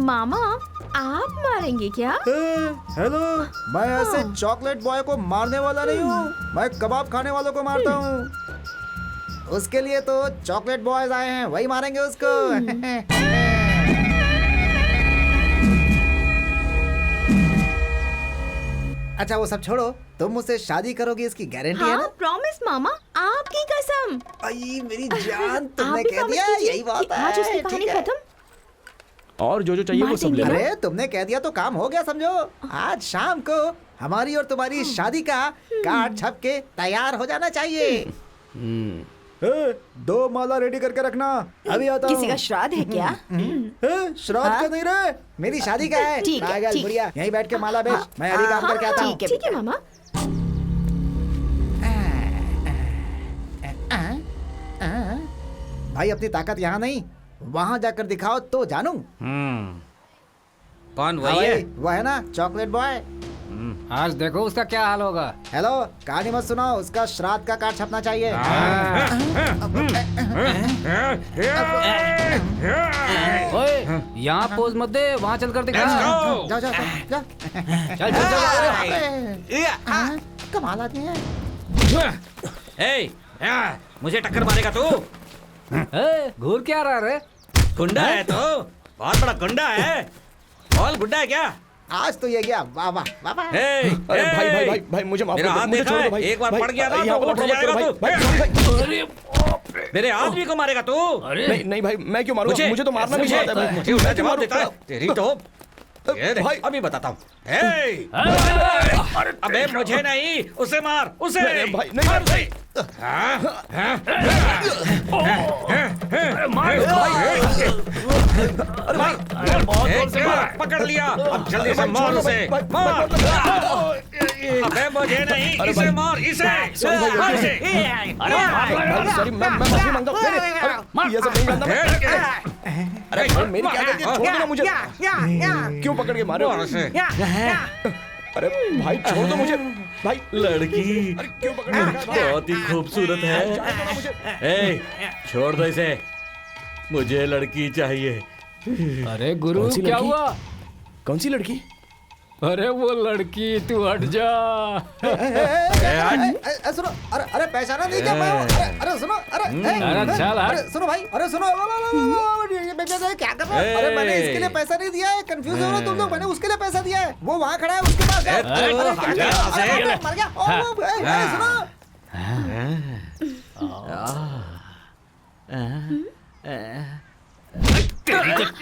मामा आप मारेंगे क्या? हेलो, मैं ऐसे चॉकलेट बॉय को मारने वाला नहीं हूँ, मैं कबाब खाने वालों को मारता हूँ। उसके लिए तो चॉकलेट बॉयज आए हैं, वही मारेंगे उसको। अच्छा वो सब छोड़ो, तुम मुझसे शादी करोगी इसकी गारंटी है हाँ ना? प्रॉमिस मामा, आपकी कसम। आई मेरी जान, तुमने आप भी कह promise दिया, कीजिए यही बात कि है। आज उसकी कहानी ठीक है। खत्म। और जो जो चाहिए वो सब ले लो। अरे तुमने कह दिया तो काम हो गया समझो। आज शाम को हमारी और तुम्हारी शादी का कार्ड छप के तैयार हो जाना चाहिए। दो माला रेडी करके रखना, अभी आता हूँ। किसी का श्राद्ध है क्या? श्राद्ध का नहीं रे, मेरी शादी का है। ठीक है, पागल ठीक। बुढ़िया, यहीं बैठ के माला बेच, मैं अभी काम करके आता हूँ। ठीक है मामा। भाई अपनी ताकत यहाँ नहीं, वहाँ जाकर दिखाओ तो जानू। कौन हाँ वही है? भाई, वो है ना चॉकलेट बॉय। आज देखो उसका क्या हाल होगा। हेलो, कहानी मत सुनाओ, उसका श्राद्ध का कार्ड छपना चाहिए। ओए, यहाँ पोज मत दे, वहाँ चलकर दिखा। जाओ जाओ जाओ जाओ। चल चल चल। कमाल आदमी है। ए, मुझे टक्कर मारेगा तू? घूर क्या रहा रे? गुंडा है तो, बहुत बड़ा गुंडा है। कौन गुंडा है क्या? आज तो ये गया, वाह वाह वाह वाह। अरे भाई मुझे माफ मेरा कर दो, हाथ मुझे देखा छोड़ दो है? भाई। एक बार भाई, पड़ गया ना यहाँ तो पर उठ मत जाएगा करो तू। भाई। मेरे आदमी को मारेगा तू? नहीं नहीं भाई, मैं क्यों मारूंगा? मुझे तो मारना नहीं आता है। मुझे उल्टा मैं क्यों जवाब मारूं? देता है। तेरी तो ये देख, अभी बताता हूँ। अबे मुझे नहीं, उसे मार, उसे। नहीं, भाई, नहीं, मार उसे। पकड़ लिया, अब जल्दी से मार उसे, मार। अबे मुझे नहीं, इसे मार, इसे मार इसे। सॉरी, मैं माफी मांगता हूँ। अरे ये सब नहीं जानता मैं। अरे भाई, मेरी क्या गलती है? छोड़ दो ना मुझे। क्यों पकड़ के मारे हो? अरे भाई छोड़ दो मुझे भाई। लड़की क्यों पकड़ के रखा है? बहुत ही खूबसूरत है। ए, छोड़ दो इसे, मुझे लड़की चाहिए। अरे गुरु कौन सी क्या लड़की? हुआ? कौन सी लड़की? अरे वो लड़की, तू हट जा। सुनो, अरे पहचाना नहीं क्या मैं हूँ? अरे सुनो, अरे चल हट। अरे सुनो भाई, अरे सुनो, क्या कर रहे हो? अरे मैंने इसके लिए पैसा नहीं दिया है, कंफ्यूज हो रहे हो तुम लोग। मैंने उसके लिए पैसा दिया है, वो वहाँ खड़ा है, उसके पास है। अरे मर गया। अरे सुनो,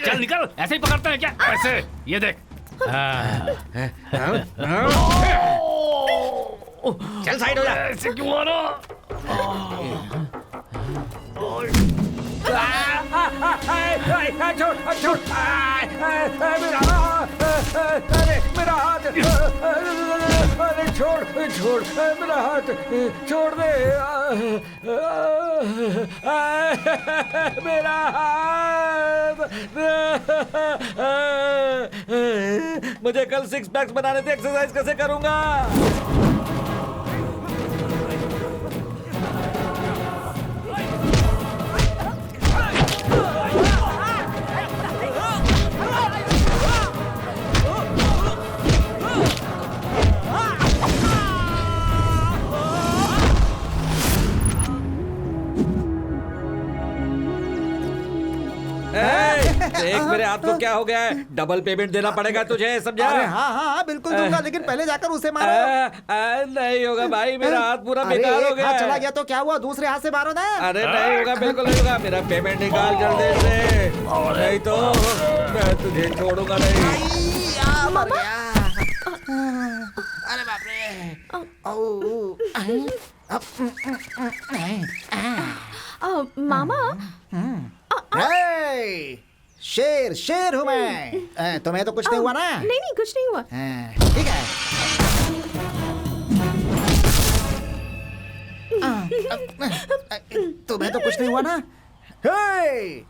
चल निकल, ऐसे ही पकड़ते हैं क्या? ऐसे, ये देख। चल साइड हो जा। ऐसे क्यों मारो? छोड़, मेरा हाथ, अरे छोड़, मेरा हाथ छोड़ दे, मेरा हाथ। मुझे कल 6 पैक्स बनाने थे, एक्सरसाइज कैसे करूंगा? देख मेरे हाथ को क्या हो गया है, डबल पेमेंट देना पड़ेगा तुझे, समझा? अरे हाँ बिल्कुल दूंगा, लेकिन पहले जाकर उसे मारो। नहीं होगा भाई, मेरा हाथ पूरा बेकार हो गया। चला गया तो क्या हुआ, दूसरे हाथ से मारो ना। अरे नहीं होगा, बिल्कुल नहीं होगा, मेरा पेमेंट निकाल जल्दी से, नहीं तो मैं तुझे छोड़ूंगा नहीं। मर गया। अरे बाप रे। मामा शेर शेर हूँ मैं। तुम्हें तो कुछ नहीं हुआ ना? नहीं नहीं, कुछ नहीं हुआ। ठीक है। तुम्हें तो कुछ नहीं हुआ ना?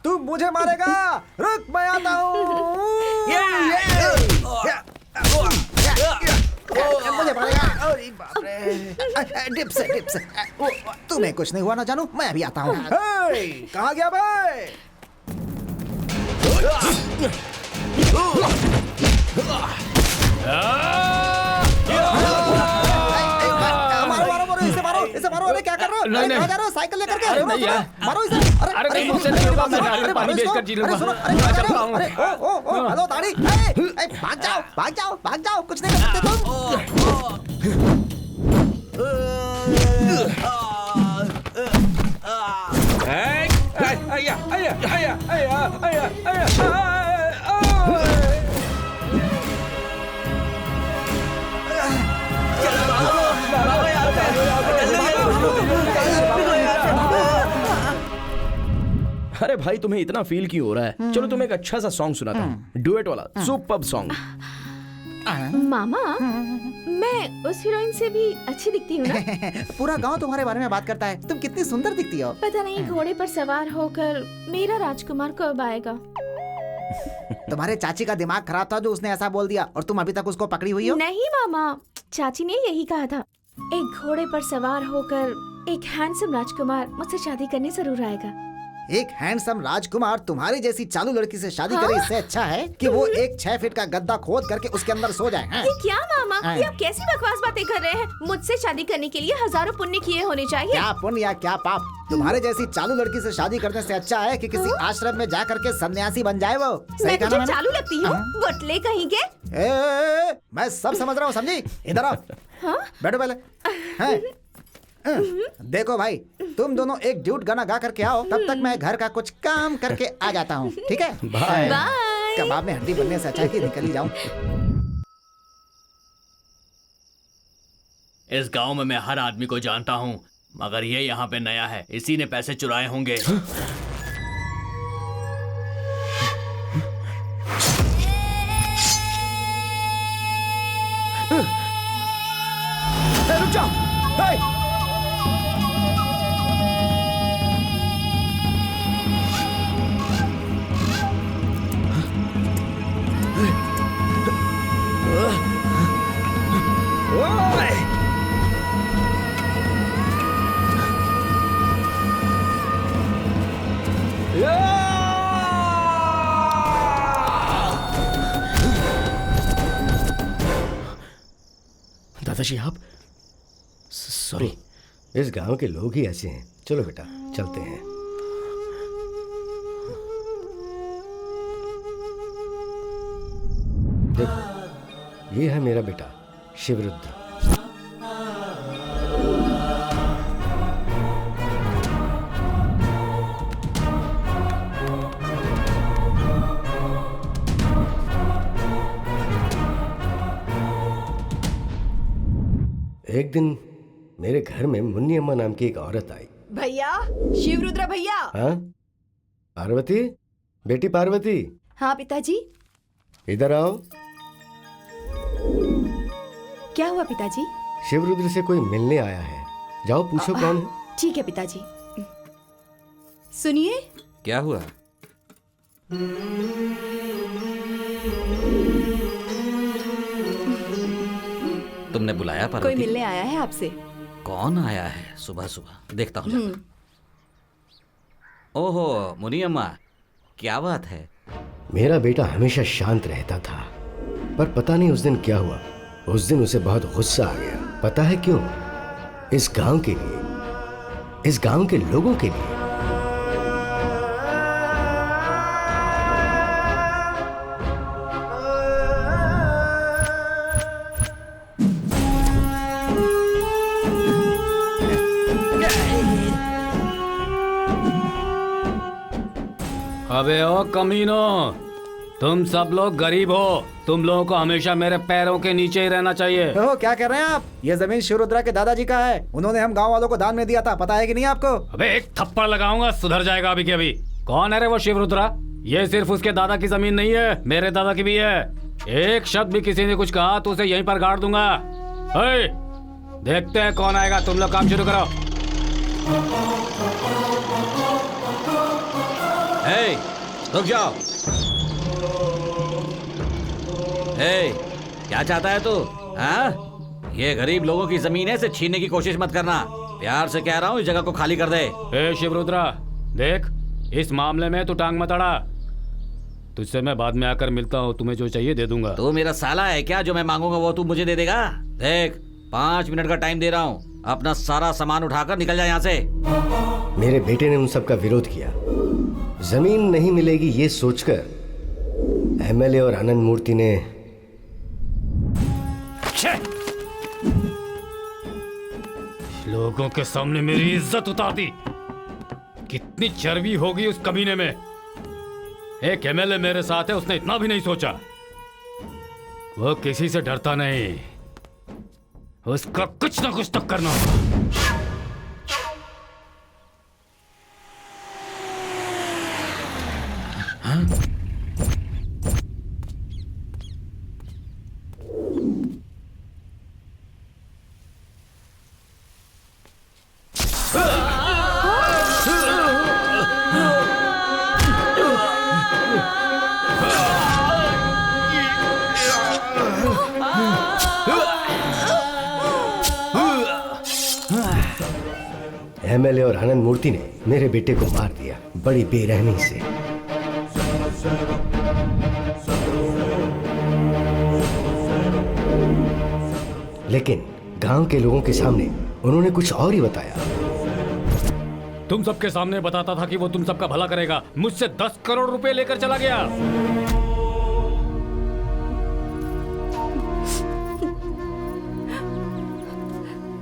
तू मुझे मारेगा? रुक, मैं आता हूँ। मुझे मारेगा? अरे बाप रे। डिप्स है, डिप्स है। तुम्हें कुछ नहीं हुआ ना जानू? मैं अभी आता हूँ। कहाँ गया भाई? इसे मारो। अरे क्या कर रहे हो? नहीं, कहाँ जा रहे हो? साइकिल लेकर के? अरे नहीं यार। मारो इसे। अरे नहीं, मुझसे नहीं होगा, मैं नारियल पानी बेचकर जी लूंगा। मैं चलता हूँ। अरे ओ हेलो दाढ़ी। भाग जाओ, कुछ नहीं कर सकते तुम। अरे भाई, तुम्हें इतना फील क्यों हो रहा है? चलो तुम्हें एक अच्छा सा सॉन्ग सुनाता हूँ, डुएट वाला, सुपर्ब सॉन्ग। मामा, मैं उस हीरोइन से भी अच्छी दिखती हूँ ना? पूरा गांव तुम्हारे बारे में बात करता है। तुम कितनी सुंदर दिखती हो। पता नहीं घोड़े पर सवार होकर मेरा राजकुमार कब आएगा। तुम्हारे चाची का दिमाग खराब था जो उसने ऐसा बोल दिया, और तुम अभी तक उसको पकड़ी हुई हो। नहीं मामा, चाची ने यही कहा था, एक घोड़े पर सवार होकर एक हैंडसम राजकुमार मुझसे शादी करने जरूर आएगा। एक हैंडसम राजकुमार तुम्हारी जैसी चालू लड़की से शादी करे, इससे अच्छा है कि वो एक 6 फीट का गद्दा खोद करके उसके अंदर सो जाए। ये क्या मामा, ये आप कैसी बकवास बातें कर रहे हैं? मुझसे शादी करने के लिए हजारों पुण्य किए होने चाहिए। क्या पुण्य या क्या पाप? तुम्हारे जैसी चालू लड़की से शादी करने से अच्छा है कि किसी आश्रम में जा करके सन्यासी बन जाए वो। मैं तुझे चालू लगती हूँ? बटले कहीं के। मैं सब समझ रहा हूँ, समझी? इधर आओ, बैठो पहले। देखो भाई, तुम दोनों एक ड्यूट गाना गा करके आओ, तब तक मैं घर का कुछ काम करके आ जाता हूँ। ठीक है? बाय। कबाब में हड्डी बनने से अच्छा है कि निकल ही जाऊं। इस गांव में मैं हर आदमी को जानता हूँ, मगर ये यहाँ पे नया है, इसी ने पैसे चुराए होंगे। रुक जाओ। दादाजी आप, सॉरी। इस गांव के लोग ही ऐसे हैं। चलो बेटा, चलते हैं। देखो, ये है मेरा बेटा शिवरुद्र। एक दिन मेरे घर में मुन्नी अम्मा नाम की एक औरत आई। भैया, शिवरुद्र भैया। हाँ, पार्वती, बेटी पार्वती। हाँ पिताजी। इधर आओ। क्या हुआ पिताजी? शिवरुद्र से कोई मिलने आया है, जाओ पूछो कौन है। ठीक है पिताजी। सुनिए। क्या हुआ? तुमने बुलाया पार्वती? कोई मिलने आया है आपसे। कौन आया है सुबह सुबह? देखता हूँ। ओहो, मुनी अम्मा, क्या बात है? मेरा बेटा हमेशा शांत रहता था, पर पता नहीं उस दिन क्या हुआ। उस दिन उसे बहुत गुस्सा आ गया। पता है क्यों? इस गांव के लिए, इस गांव के लोगों के लिए। अबे ओ कमीनो, तुम सब लोग गरीब हो, तुम लोगों को हमेशा मेरे पैरों के नीचे ही रहना चाहिए। ओह, क्या कर रहे हैं आप? ये जमीन शिवरुद्रा के दादाजी का है, उन्होंने हम गांव वालों को दान में दिया था, पता है कि नहीं आपको? अबे एक थप्पड़ लगाऊंगा, सुधर जाएगा अभी के अभी। कौन है रे वो शिवरुद्रा? ये सिर्फ उसके दादा की जमीन नहीं है, मेरे दादा की भी है। एक शब्द भी किसी ने कुछ कहा तो उसे यहीं पर गाड़ दूंगा। देखते हैं कौन आएगा, तुम लोग काम शुरू करो। रुक जाओ। क्या चाहता है तू? हाँ? ये गरीब लोगों की जमीन है, इसे छीनने की कोशिश मत करना। प्यार से कह रहा हूँ, इस जगह को खाली कर दे। शिवरुद्रा देख, इस मामले में तू टांग मत अड़ा। तुझसे मैं बाद में आकर मिलता हूँ, तुम्हें जो चाहिए दे दूंगा। तू मेरा साला है क्या? जो मैं मांगूंगा वो तू मुझे दे देगा? देख, 5 मिनट का टाइम दे रहा हूँ, अपना सारा सामान उठाकर निकल जा यहाँ से। मेरे बेटे ने उन सब का विरोध किया। जमीन नहीं मिलेगी ये सोचकर एमएलए और आनंद मूर्ति ने लोगों के सामने मेरी इज्जत उतार दी। कितनी चर्बी होगी उस कमीने में। एक एमएलए मेरे साथ है, उसने इतना भी नहीं सोचा। वो किसी से डरता नहीं, उसका कुछ ना कुछ तो करना होगा। एमएलए और आनंद मूर्ति ने मेरे बेटे को मार दिया, बड़ी बेरहमी से। लेकिन गांव के लोगों के सामने उन्होंने कुछ और ही बताया। तुम सबके सामने बताता था कि वो तुम सबका भला करेगा, मुझसे 10 करोड़ रुपए लेकर चला गया।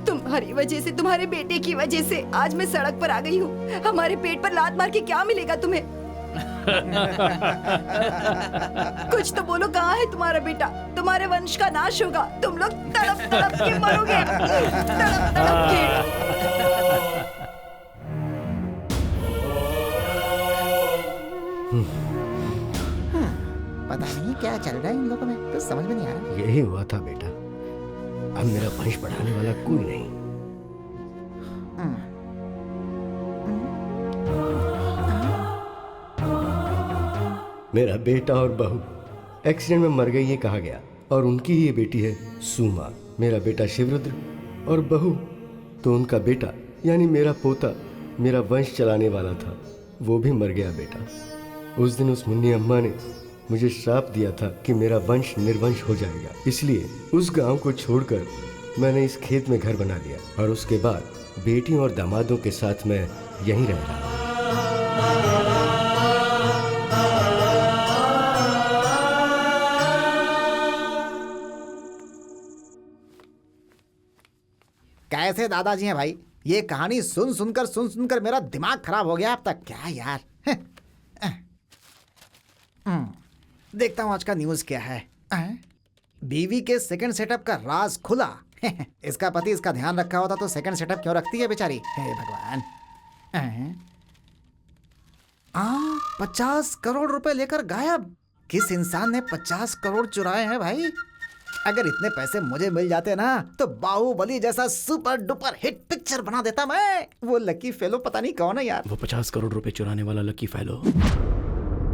तुम्हारी वजह से, तुम्हारे बेटे की वजह से आज मैं सड़क पर आ गई हूँ। हमारे पेट पर लात मार के क्या मिलेगा तुम्हें? कुछ तो बोलो, कहाँ है तुम्हारा बेटा? तुम्हारे वंश का नाश होगा, तुम लोग तड़प तड़प के मरोगे, तड़प तड़प के। पता नहीं क्या चल रहा है इन लोगों में, कुछ समझ में नहीं आ रहा। यही हुआ था बेटा, अब मेरा वंश बढ़ाने वाला कोई नहीं। मेरा बेटा और बहू एक्सीडेंट में मर गई ये कहा गया, और उनकी ही ये बेटी है सुमा। मेरा बेटा शिवरुद्र और बहू तो उनका बेटा यानी मेरा पोता मेरा वंश चलाने वाला था, वो भी मर गया बेटा। उस दिन उस मुन्नी अम्मा ने मुझे श्राप दिया था कि मेरा वंश निर्वंश हो जाएगा, इसलिए उस गांव को छोड़कर मैंने इस खेत में घर बना लिया, और उसके बाद बेटियों और दामादों के साथ मैं यहीं रह रहा। कैसे दादाजी हैं भाई? ये कहानी सुन सुनकर मेरा दिमाग खराब हो गया अब तक। क्या यार। देखता हूँ आज का न्यूज़ क्या है। बीवी के सेकंड सेटअप का राज खुला। इसका पति इसका ध्यान रखा होता तो सेकंड सेटअप क्यों रखती है बेचारी? हे भगवान। 50 करोड़ रुपए लेकर गायब। किस इंसान ने 50 करोड़ चुराए हैं भाई? अगर इतने पैसे मुझे मिल जाते ना तो बाहुबली जैसा सुपर डुपर हिट पिक्चर बना देता मैं। वो लकी फेलो पता नहीं कौन है यार। वो 50 करोड़ रुपए चुराने वाला लकी फेलो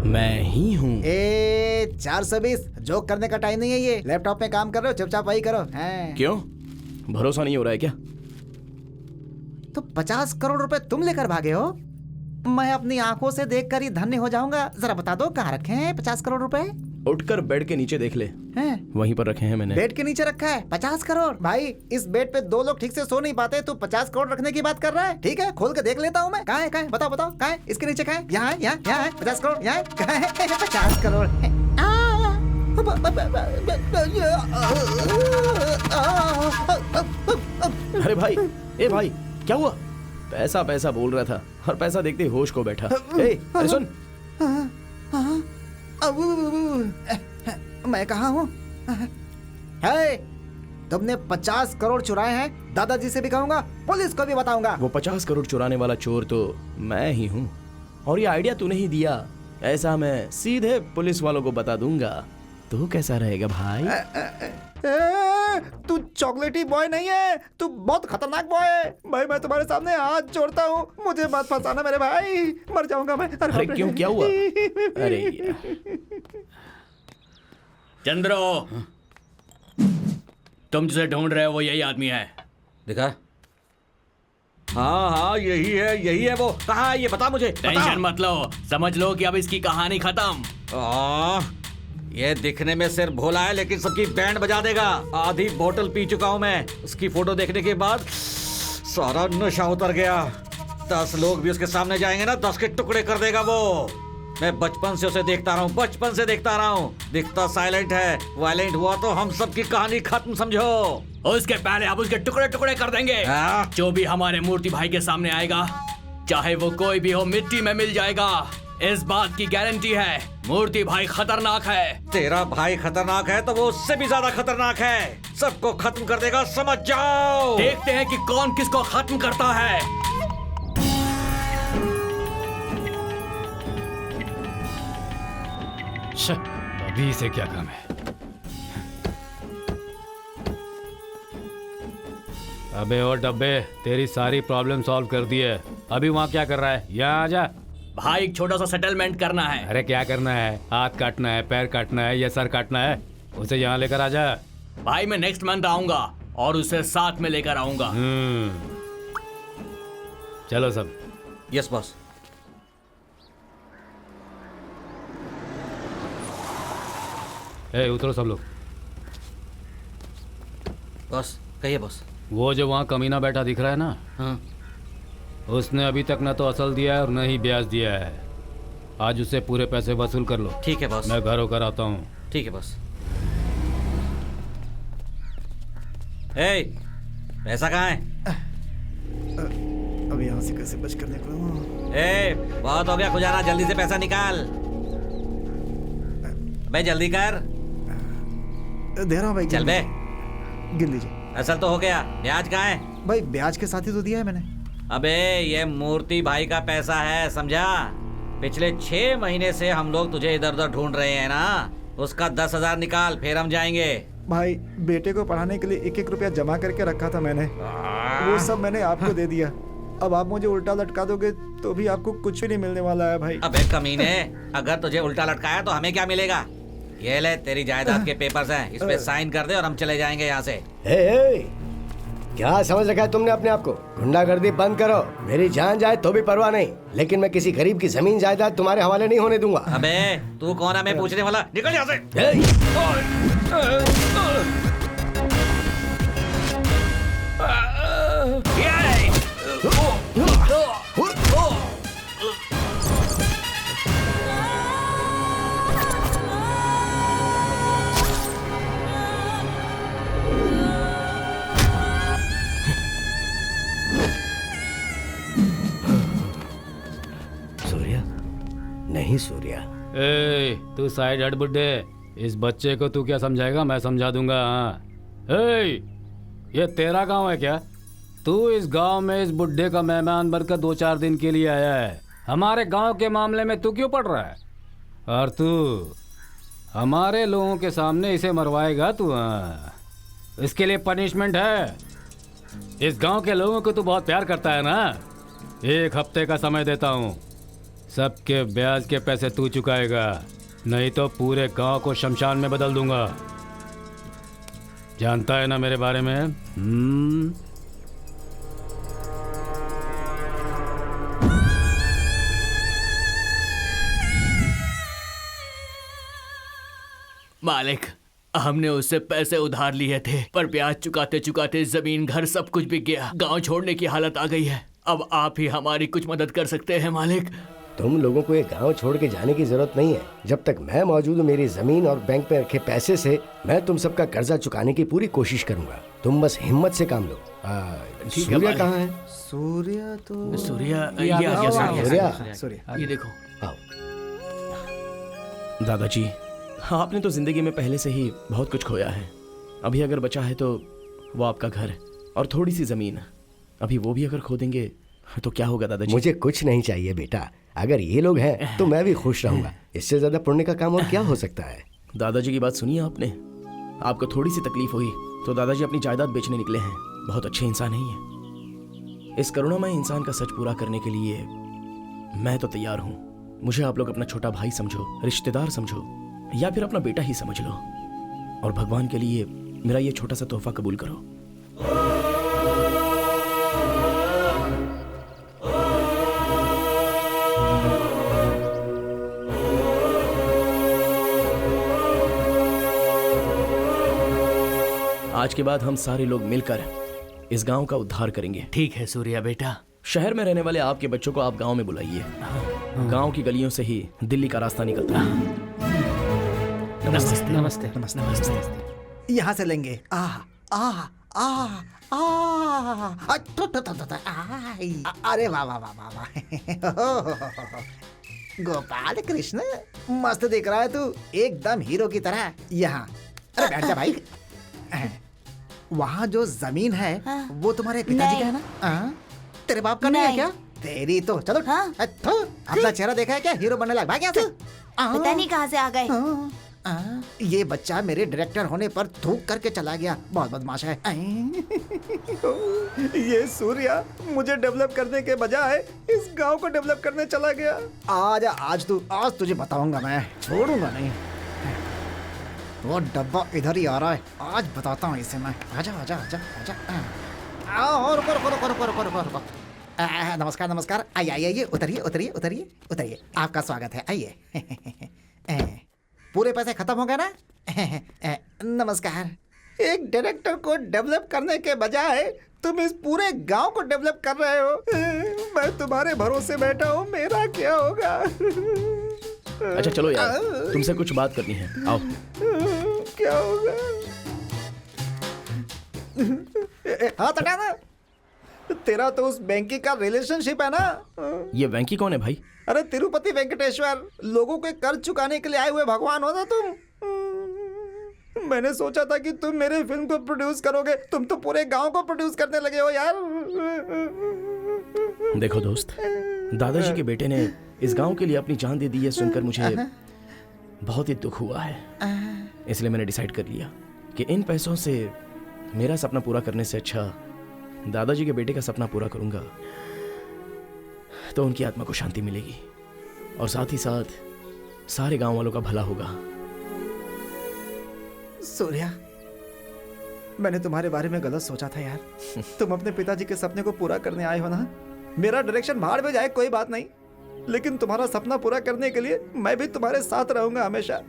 मैं ही हूँ। 420 जोक करने का टाइम नहीं है ये। लैपटॉप में काम कर रहे हो, चुपचाप वही करो। क्यों, भरोसा नहीं हो रहा है क्या? तो 50 करोड़ रुपए तुम लेकर भागे हो? मैं अपनी आंखों से देखकर ही धन्य हो जाऊंगा। जरा बता दो कहाँ रखे हैं 50 करोड़ रुपए? उठकर बेड के नीचे देख ले, वहीं पर रखे हैं मैंने। बेड के नीचे रखा है 50 करोड़? भाई इस बेड पे 2 लोग ठीक से सो नहीं पाते, तू 50 करोड़ रखने की बात कर रहा है? ठीक है, खोल के देख लेता हूँ मैं। कहाँ है? बताओ कहाँ है? इसके नीचे कहाँ है? यहाँ है 50 करोड़। यहाँ कहाँ है 50 करोड़? अरे भाई, ए भाई, क्या हुआ? पैसा पैसा बोल रहा था और पैसा देखते ही होश को बैठा। अरे सुन, मैं कहाँ हूँ? है, तुमने 50 करोड़ चुराए हैं। दादाजी से भी कहूंगा, पुलिस को भी बताऊंगा। वो 50 करोड़ चुराने वाला चोर तो मैं ही हूँ, और ये आइडिया तूने ही दिया। ऐसा मैं सीधे पुलिस वालों को बता दूंगा। तो कैसा रहेगा भाई? तू चॉकलेटी बॉय नहीं है, तू बहुत खतरनाक बॉय है भाई। मैं तुम्हारे सामने हाथ जोड़ता हूँ, मुझे मत फंसाना मेरे भाई, मर जाऊंगा मैं। अरे क्यों, क्या हुआ? अरे चंद्रो, तुम जिसे ढूंढ रहे हो वो यही आदमी है। दिखा? हाँ, यही है वो। कहाँ है ये, बता मुझे। टेंशन मत लो, समझ लो कि अब इसकी कहानी खत्म। ये दिखने में सिर्फ भोला है, लेकिन सबकी बैंड बजा देगा। आधी बोतल पी चुका हूं मैं। उसकी फोटो देखने के बाद सारा नशा उतर गया। 10 लोग भी उसके सामने जाएंगे ना, 10 के टुकड़े कर देगा वो। मैं बचपन से उसे देखता रहा हूँ, बचपन से देखता रहा हूँ। दिखता साइलेंट है, वायलेंट हुआ तो हम सबकी कहानी खत्म, समझो। उसके पहले हम उसके टुकड़े टुकड़े कर देंगे। जो भी हमारे मूर्ति भाई के सामने आएगा, चाहे वो कोई भी हो, मिट्टी में मिल जाएगा। इस बात की गारंटी है, मूर्ति भाई खतरनाक है। तेरा भाई खतरनाक है तो वो उससे भी ज्यादा खतरनाक है। सबको खत्म कर देगा, समझ जाओ। देखते हैं कि कौन किसको खत्म करता है। अभी इसे क्या काम है? अबे ओ डब्बे, तेरी सारी प्रॉब्लम सॉल्व कर दी है। अभी वहाँ क्या कर रहा है? यहाँ आ जा। भाई एक छोटा सा सेटलमेंट करना है। अरे क्या करना है? हाथ काटना है, पैर काटना है या सर काटना है? उसे यहाँ लेकर आ जा। भाई मैं नेक्स्ट मंथ आऊंगा और उसे साथ में लेकर आऊंगा। चलो सब। Yes boss. उतरो सब लोग। बॉस कहिए बॉस। वो जो वहाँ कमीना बैठा दिख रहा है ना, हाँ। उसने अभी तक न तो असल दिया है और न ही ब्याज दिया है। आज उसे पूरे पैसे वसूल कर लो। ठीक है बॉस। मैं घर होकर आता हूँ। ठीक है बॉस। पैसा कहाँ है? अब यहाँ से कैसे बच कर निकलूं? बहुत हो गया खुजाना, जल्दी से पैसा निकाल। भाई जल्दी कर। दे रहा हूँ भाई। चल बे, गिन लीजिए। असल तो हो गया, ब्याज कहाँ है? भाई ब्याज के साथ ही तो दिया है मैंने। अबे ये मूर्ति भाई का पैसा है, समझा? पिछले 6 महीने से हम लोग तुझे इधर उधर ढूंढ रहे हैं ना। उसका 10,000 निकाल, फिर हम जाएंगे। भाई बेटे को पढ़ाने के लिए 1-1 रुपया जमा करके रखा था मैंने, वो सब मैंने आपको दे दिया। अब आप मुझे उल्टा लटका दोगे तो भी आपको कुछ भी नहीं मिलने वाला है भाई। अबे कमीने, अगर तुझे उल्टा लटकाया तो हमें क्या मिलेगा? ये ले तेरी जायदाद के पेपर्स हैं, इस पे साइन कर दे और हम चले जाएंगे यहाँ से। क्या समझ रखा है तुमने अपने आप को? गुंडागर्दी बंद करो। मेरी जान जाए तो भी परवाह नहीं, लेकिन मैं किसी गरीब की जमीन जायदाद तुम्हारे हवाले नहीं होने दूंगा। अबे तू कौन है मैं पूछने वाला? निकल यहाँ से। नहीं सूर्या। तू साइड हट बुड्ढे। इस बच्चे को तू क्या समझाएगा, मैं समझा दूंगा। हाँ, ये तेरा गांव है क्या? तू इस गांव में इस बुड्ढे का मेहमान बनकर 2-4 दिन के लिए आया है। हमारे गांव के मामले में तू क्यों पड़ रहा है? और तू हमारे लोगों के सामने इसे मरवाएगा तू? हाँ, इसके लिए पनिशमेंट है। इस गांव के लोगों को तू बहुत प्यार करता है ना। 1 हफ्ते का समय देता हूँ, सबके ब्याज के पैसे तू चुकाएगा, नहीं तो पूरे गांव को शमशान में बदल दूंगा। जानता है ना मेरे बारे में? मालिक, हमने उससे पैसे उधार लिए थे, पर ब्याज चुकाते चुकाते जमीन घर सब कुछ बिक गया। गांव छोड़ने की हालत आ गई है। अब आप ही हमारी कुछ मदद कर सकते हैं मालिक। तुम लोगों को ये गांव छोड़ के जाने की जरूरत नहीं है। जब तक मैं मौजूद हूँ, मेरी जमीन और बैंक में रखे पैसे से मैं तुम सबका कर्जा चुकाने की पूरी कोशिश करूंगा। तुम बस हिम्मत से काम लो। सूर्या कहाँ है? सूर्या तो सूर्या सूर्या ये देखो। दादाजी, आपने तो जिंदगी में पहले से ही बहुत कुछ खोया है। अभी अगर बचा है तो वो आपका घर और थोड़ी सी जमीन। अभी वो भी अगर खो देंगे तो क्या होगा दादाजी? मुझे कुछ नहीं चाहिए बेटा। अगर ये लोग हैं तो मैं भी खुश रहूंगा। इससे ज्यादा पुण्य का काम और क्या हो सकता है? दादाजी की बात सुनिए आपने। आपको थोड़ी सी तकलीफ हुई तो दादाजी अपनी जायदाद बेचने निकले हैं। बहुत अच्छे इंसान नहीं है। इस करुणामय इंसान का सच पूरा करने के लिए मैं तो तैयार हूँ। मुझे आप लोग अपना छोटा भाई समझो, रिश्तेदार समझो, या फिर अपना बेटा ही समझ लो, और भगवान के लिए मेरा ये छोटा सा तोहफा कबूल करो। आज के बाद हम सारे लोग मिलकर इस गांव का उद्धार करेंगे। ठीक है सूर्या बेटा। शहर में रहने वाले आपके बच्चों को आप गांव में बुलाइए। गांव की गलियों से ही दिल्ली का रास्ता निकलता है। नमस्ते नमस्ते नमस्ते नमस्ते। यहाँ से लेंगे। आ आ आ आ अरे वाह वाह वाह वाह वाह। गोपाल कृष्ण, मस्त दिख रहा है तू, एकदम हीरो की तरह। यहाँ अरे बैठ जा भाई। वहाँ जो जमीन है वो तुम्हारे पिताजी का है ना? तेरे बाप का नहीं है क्या? तेरी तो चलो। अपना चेहरा देखा है क्या? हीरो बनने लगा भाग यहाँ से। पता नहीं कहाँ से आ गए। ये बच्चा मेरे डायरेक्टर होने पर थूक करके चला गया। बहुत बदमाश है। ये सूर्या मुझे डेवलप करने के बजाय इस गांव को डेवलप करने चला गया। आज तुझे बताऊंगा मैं, छोड़ूंगा नहीं। वो डब्बा इधर ही आ रहा है, आज बताता हूँ इसे मैं। आजा आजा आजा आजा। और रुको। नमस्कार नमस्कार। आइए उतरिए उतरिए उतरिए उतरिए। आपका स्वागत है, आइए। पूरे पैसे खत्म हो गए ना? नमस्कार। एक डायरेक्टर को डेवलप करने के बजाय तुम इस पूरे गांव को डेवलप कर रहे हो। मैं तुम्हारे भरोसे बैठा हूँ, मेरा क्या होगा? अच्छा चलो यार, तुमसे कुछ बात करनी है, आओ। क्या होगा? हाथ हटाना। तेरा तो उस बैंकी का रिलेशनशिप है ना? ये वेंकी कौन है भाई? अरे तिरुपति वेंकटेश्वर, लोगों के कर्ज चुकाने के लिए आए हुए भगवान हो ना तुम। मैंने सोचा था कि तुम मेरे फिल्म को प्रोड्यूस करोगे, तुम तो पूरे गांव को प्रोड्यूस करने लगे हो यार। देखो दोस्त, दादाजी के बेटे ने इस गांव के लिए अपनी जान दे दी है सुनकर मुझे बहुत ही दुख हुआ है। इसलिए मैंने डिसाइड कर लिया कि इन पैसों से मेरा सपना पूरा करने से अच्छा दादाजी के बेटे का सपना पूरा करूंगा, तो उनकी आत्मा को शांति मिलेगी और साथ ही साथ सारे गांव वालों का भला होगा। सूर्या, मैंने तुम्हारे बारे में गलत सोचा था यार। तुम अपने पिताजी के सपने को पूरा करने आए हो ना? मेरा डायरेक्शन भाड़ में जाए कोई बात नहीं, लेकिन तुम्हारा सपना पूरा करने के लिए मैं भी तुम्हारे साथ रहूंगा हमेशा।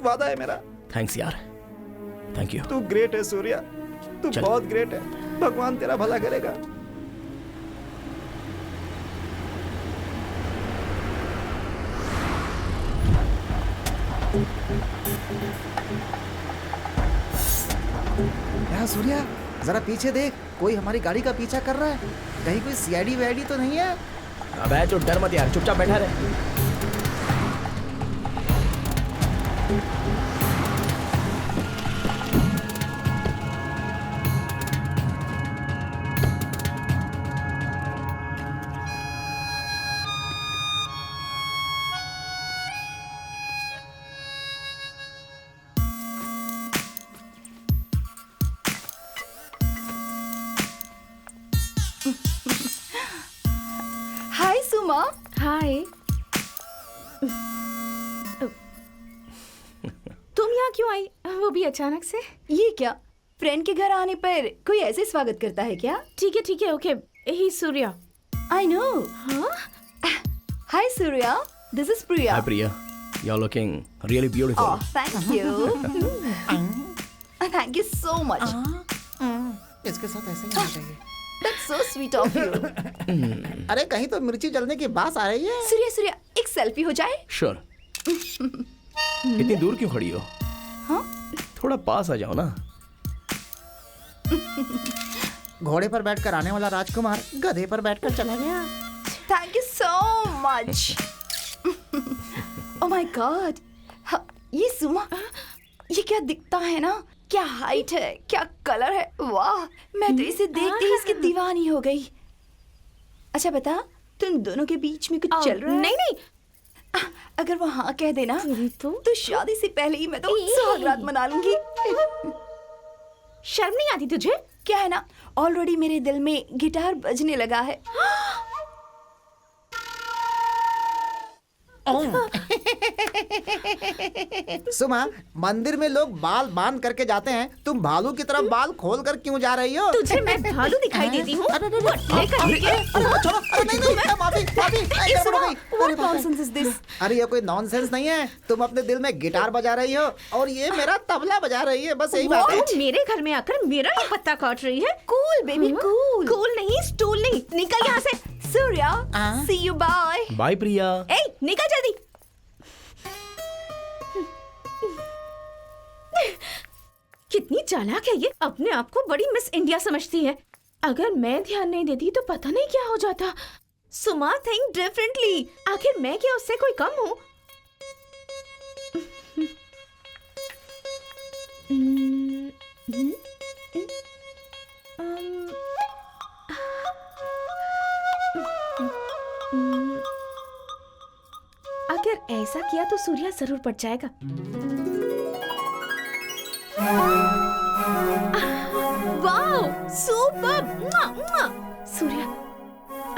वादा है मेरा। थैंक्स यार, थैंक यू। तू ग्रेट है सूर्या, तू बहुत ग्रेट है। भगवान तेरा भला करेगा। यार सूर्या, जरा पीछे देख, कोई हमारी गाड़ी का पीछा कर रहा है। कहीं कोई सीआईडी वीआईडी तो नहीं है? अबे जो डर मत यार, चुपचाप बैठा रहे। हाय सुमा। हाय। तुम यहाँ क्यों आई, वो भी अचानक से? ये क्या, फ्रेंड के घर आने पर कोई ऐसे स्वागत करता है क्या? ठीक है, okay. Hi Surya. I know. Hi Surya, this is Priya. Hi Priya, you are looking really beautiful. Oh, thank you. Thank you so much. इसके साथ ऐसे ही होना चाहिए। That's so sweet of you. अरे कहीं तो मिर्ची जलने की बात आ रही है। सूर्या, एक सेल्फी हो जाए? श्योर। इतनी दूर क्यों खड़ी हो? हाँ? थोड़ा पास आ जाओ ना। घोड़े पर बैठकर आने वाला राजकुमार गधे पर बैठकर चला गया। Thank you so much. Oh my God, ये सुमा, ये क्या दिखता है ना, क्या हाइट है, क्या कलर है, वाह, मैं तो इसे देखते ही इसकी दीवानी हो गई। अच्छा बता, तुम दोनों के बीच में कुछ चल रहा है? नहीं नहीं, अगर वो हाँ कह देना तो शादी से पहले ही मैं तो सुहागरात मना लूंगी। शर्म नहीं आती तुझे? क्या है ना, ऑलरेडी मेरे दिल में गिटार बजने लगा है। सुमा, मंदिर में लोग बाल बांध करके जाते हैं, तुम भालू की तरफ बाल खोल कर क्यों जा रही हो? तुझे मैं भालू दिखाई देती हूँ? अरे ये कोई नॉनसेंस नहीं है, तुम अपने दिल में गिटार बजा रही हो और ये मेरा तबला बजा रही है, बस यही बात है। मेरे घर में आकर मेरा ही पत्ता काट रही है। Cool baby cool. कूल नहीं, स्टूल नहीं, निकल यहाँ से। सूर्या, सी यू, बाय। बाय प्रिया। ए, निकल जल्दी। कितनी चालाक है ये, अपने आप को बड़ी मिस इंडिया समझती है। अगर मैं ध्यान नहीं देती तो पता नहीं क्या हो जाता। सुमा थिंक डिफरेंटली, आखिर मैं क्या उससे कोई कम हूँ? अगर ऐसा किया तो सूर्या जरूर पड़ जाएगा। Wow, super! Surya,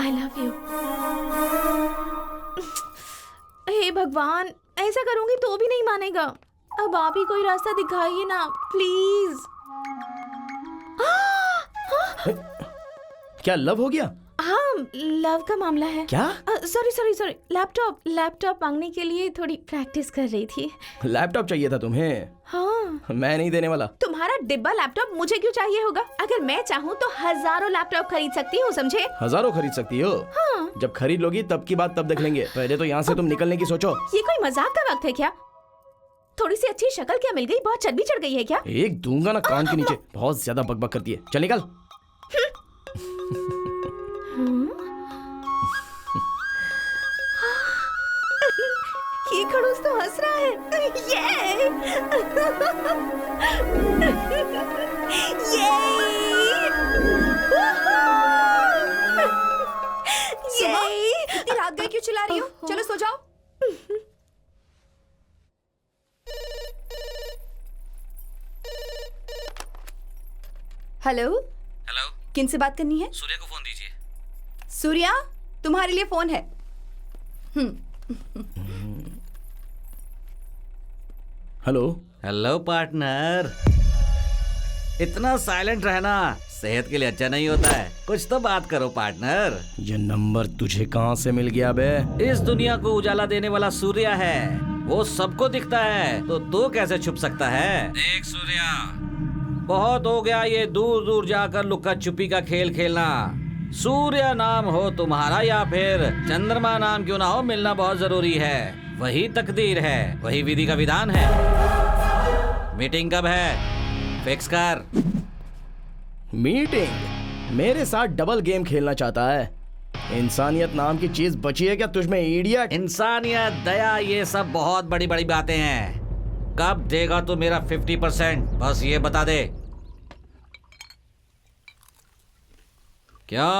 I love you. हे भगवान, ऐसा करूंगी तो भी नहीं मानेगा। अब आप ही कोई रास्ता दिखाइए ना, प्लीज। क्या लव हो गया? हाँ, लव का मामला है। क्या? सॉरी, लैपटॉप मांगने के लिए थोड़ी प्रैक्टिस कर रही थी। लैपटॉप चाहिए था तुम्हें? हाँ। मैं नहीं देने वाला। तुम्हारा डिब्बा लैपटॉप मुझे क्यों चाहिए होगा? अगर मैं चाहूँ तो हजारों लैपटॉप खरीद सकती हूँ, समझे? हजारों खरीद सकती हो? हाँ। जब खरीद लोगी तब की बात तब देख लेंगे, पहले तो यहाँ से तुम निकलने की सोचो। ये कोई मजाक का वक्त है क्या? थोड़ी सी अच्छी शक्ल क्या मिल गई? बहुत चर्बी चढ़ गई है क्या? एक दूंगा ना कान के नीचे, बहुत ज्यादा बकबक करती है। चल निकल। ये खड़ूस तो हंस रहा है। ये इतनी रात गई क्यों चिल्ला रही हो? चलो सो जाओ। हेलो हेलो, किनसे बात करनी है? सूर्या को फोन दीजिए। सूर्या, तुम्हारे लिए फोन है। हेलो। हेलो पार्टनर, इतना साइलेंट रहना सेहत के लिए अच्छा नहीं होता है, कुछ तो बात करो पार्टनर। ये नंबर तुझे कहाँ से मिल गया बे? इस दुनिया को उजाला देने वाला सूर्या है, वो सबको दिखता है, तो तू कैसे छुप सकता है? देख सूर्या, बहुत हो गया ये दूर दूर जाकर लुक्का छुपी का खेल खेलना। सूर्या नाम हो तुम्हारा या फिर चंद्रमा नाम क्यों ना हो, मिलना बहुत जरूरी है। वही तकदीर है, वही विधि का विधान है। मीटिंग कब है? फिक्स कर। मीटिंग? मेरे साथ डबल गेम खेलना चाहता है? इंसानियत नाम की चीज बची है क्या तुझ में, इडियट? इंसानियत, दया, ये सब बहुत बड़ी बड़ी बातें हैं। कब देगा तू मेरा 50%? बस ये बता दे। क्या?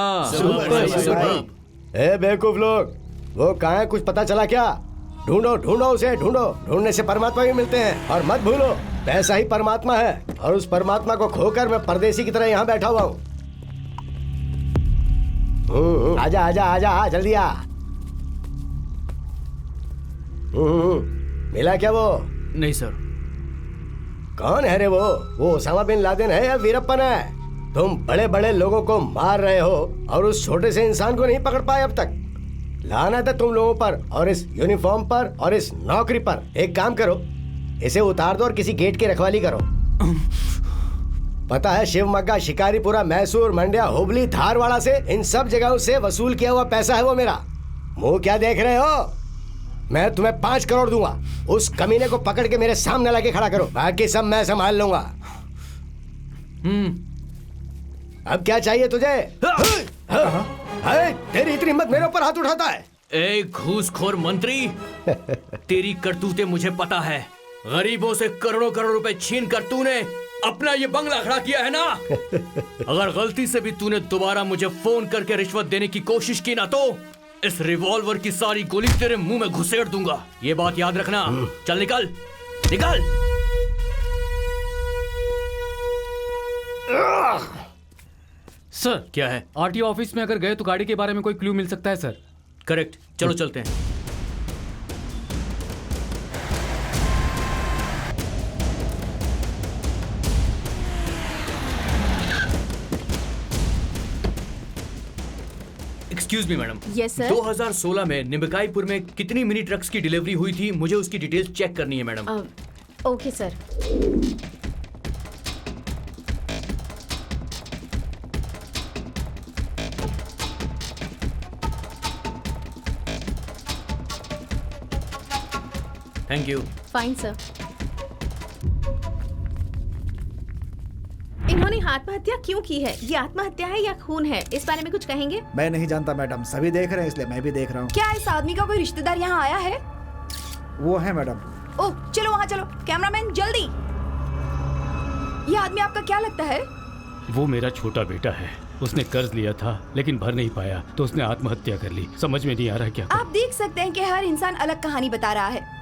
ए बेवकूफ लोग, वो कहाँ है? कुछ पता चला क्या? ढूंढो उसे, ढूंढने से परमात्मा भी मिलते हैं। और मत भूलो, पैसा ही परमात्मा है, और उस परमात्मा को खोकर मैं परदेसी की तरह यहाँ बैठा हुआ हूँ। आजा आजा आजा, जल्दी आ। मिला क्या वो? नहीं सर। कौन है रे वो? ओसामा बिन लादेन है या वीरप्पन है? तुम बड़े बड़े लोगों को मार रहे हो और उस छोटे से इंसान को नहीं पकड़ पाए अब तक। लानत है तुम लोगों पर, और इस यूनिफॉर्म पर, और इस नौकरी पर। एक काम करो, इसे उतार दो और किसी गेट की रखवाली करो। पता है, शिवमोग्गा, शिकारीपुरा, मैसूर, मंड्या, हुबली, धारवाड़ा से, इन सब जगहों से वसूल किया हुआ पैसा है वो मेरा। मुंह क्या देख रहे हो? मैं तुम्हें 5 करोड़ दूंगा। उस कमीने को पकड़ के मेरे सामने लाके खड़ा करो, बाकी सब मैं संभाल लूंगा। अब क्या चाहिए तुझे? तेरी इतनी हिम्मत मेरे ऊपर हाथ उठाता है? ए घूसखोर मंत्री, तेरी करतूतें मुझे पता है। गरीबों से करोड़ों करोड़ रुपए छीन कर तूने अपना ये बंगला खड़ा किया है ना। अगर गलती से भी तूने दोबारा मुझे फोन करके रिश्वत देने की कोशिश की ना तो इस रिवॉल्वर की सारी गोली तेरे मुंह में घुसेड़ दूंगा। ये बात याद रखना। चल निकल निकल। सर क्या है? आरटीओ ऑफिस में अगर गए तो गाड़ी के बारे में कोई क्लू मिल सकता है सर। करेक्ट, चलो चलते हैं। Excuse me madam. Yes sir. 2016 में निम्बकाईपुर में कितनी मिनी ट्रक्स की डिलीवरी हुई थी, मुझे उसकी डिटेल्स चेक करनी है madam. Okay sir. Thank you. Fine sir. इन्होंने आत्महत्या क्यों की है? ये आत्महत्या है या खून है? इस बारे में कुछ कहेंगे? मैं नहीं जानता मैडम, सभी देख रहे हैं इसलिए मैं भी देख रहा हूँ। क्या इस आदमी का कोई रिश्तेदार यहाँ आया है? वो है मैडम। ओह चलो वहाँ चलो, कैमरामैन जल्दी। ये आदमी आपका क्या लगता है? वो मेरा छोटा बेटा है। उसने कर्ज लिया था लेकिन भर नहीं पाया तो उसने आत्महत्या कर ली। समझ में नहीं आ रहा क्या आप देख सकते हैं कि हर इंसान अलग कहानी बता रहा है।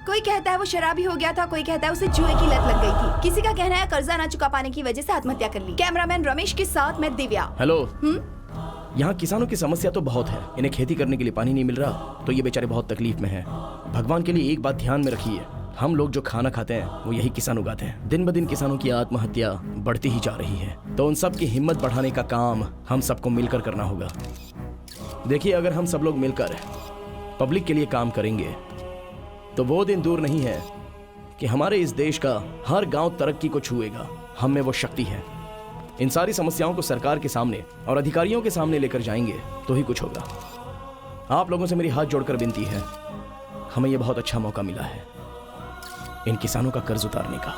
कोई कहता है वो शराबी हो गया था, कोई कहता है उसे जुए की लत लग गई थी, किसी का कहना है कर्जा न चुका पाने की वजह से आत्महत्या कर ली। कैमरामैन रमेश के साथ मैं दिव्या। हेलो। यहाँ किसानों की समस्या तो बहुत है। इन्हें खेती करने के लिए पानी नहीं मिल रहा तो ये बेचारे बहुत तकलीफ में हैं। भगवान के लिए एक बात ध्यान में रखिए, हम लोग जो खाना खाते हैं वो यही किसान उगाते हैं। दिन ब दिन किसानों की आत्महत्या बढ़ती ही जा रही है, तो उन सब की हिम्मत बढ़ाने का काम हम सबको मिलकर करना होगा। देखिए, अगर हम सब लोग मिलकर पब्लिक के लिए काम करेंगे तो वो दिन दूर नहीं है कि हमारे इस देश का हर गांव तरक्की को छुएगा। हम में वो शक्ति है। इन सारी समस्याओं को सरकार के सामने और अधिकारियों के सामने लेकर जाएंगे तो ही कुछ होगा। आप लोगों से मेरी हाथ जोड़कर विनती है, हमें यह बहुत अच्छा मौका मिला है इन किसानों का कर्ज उतारने का।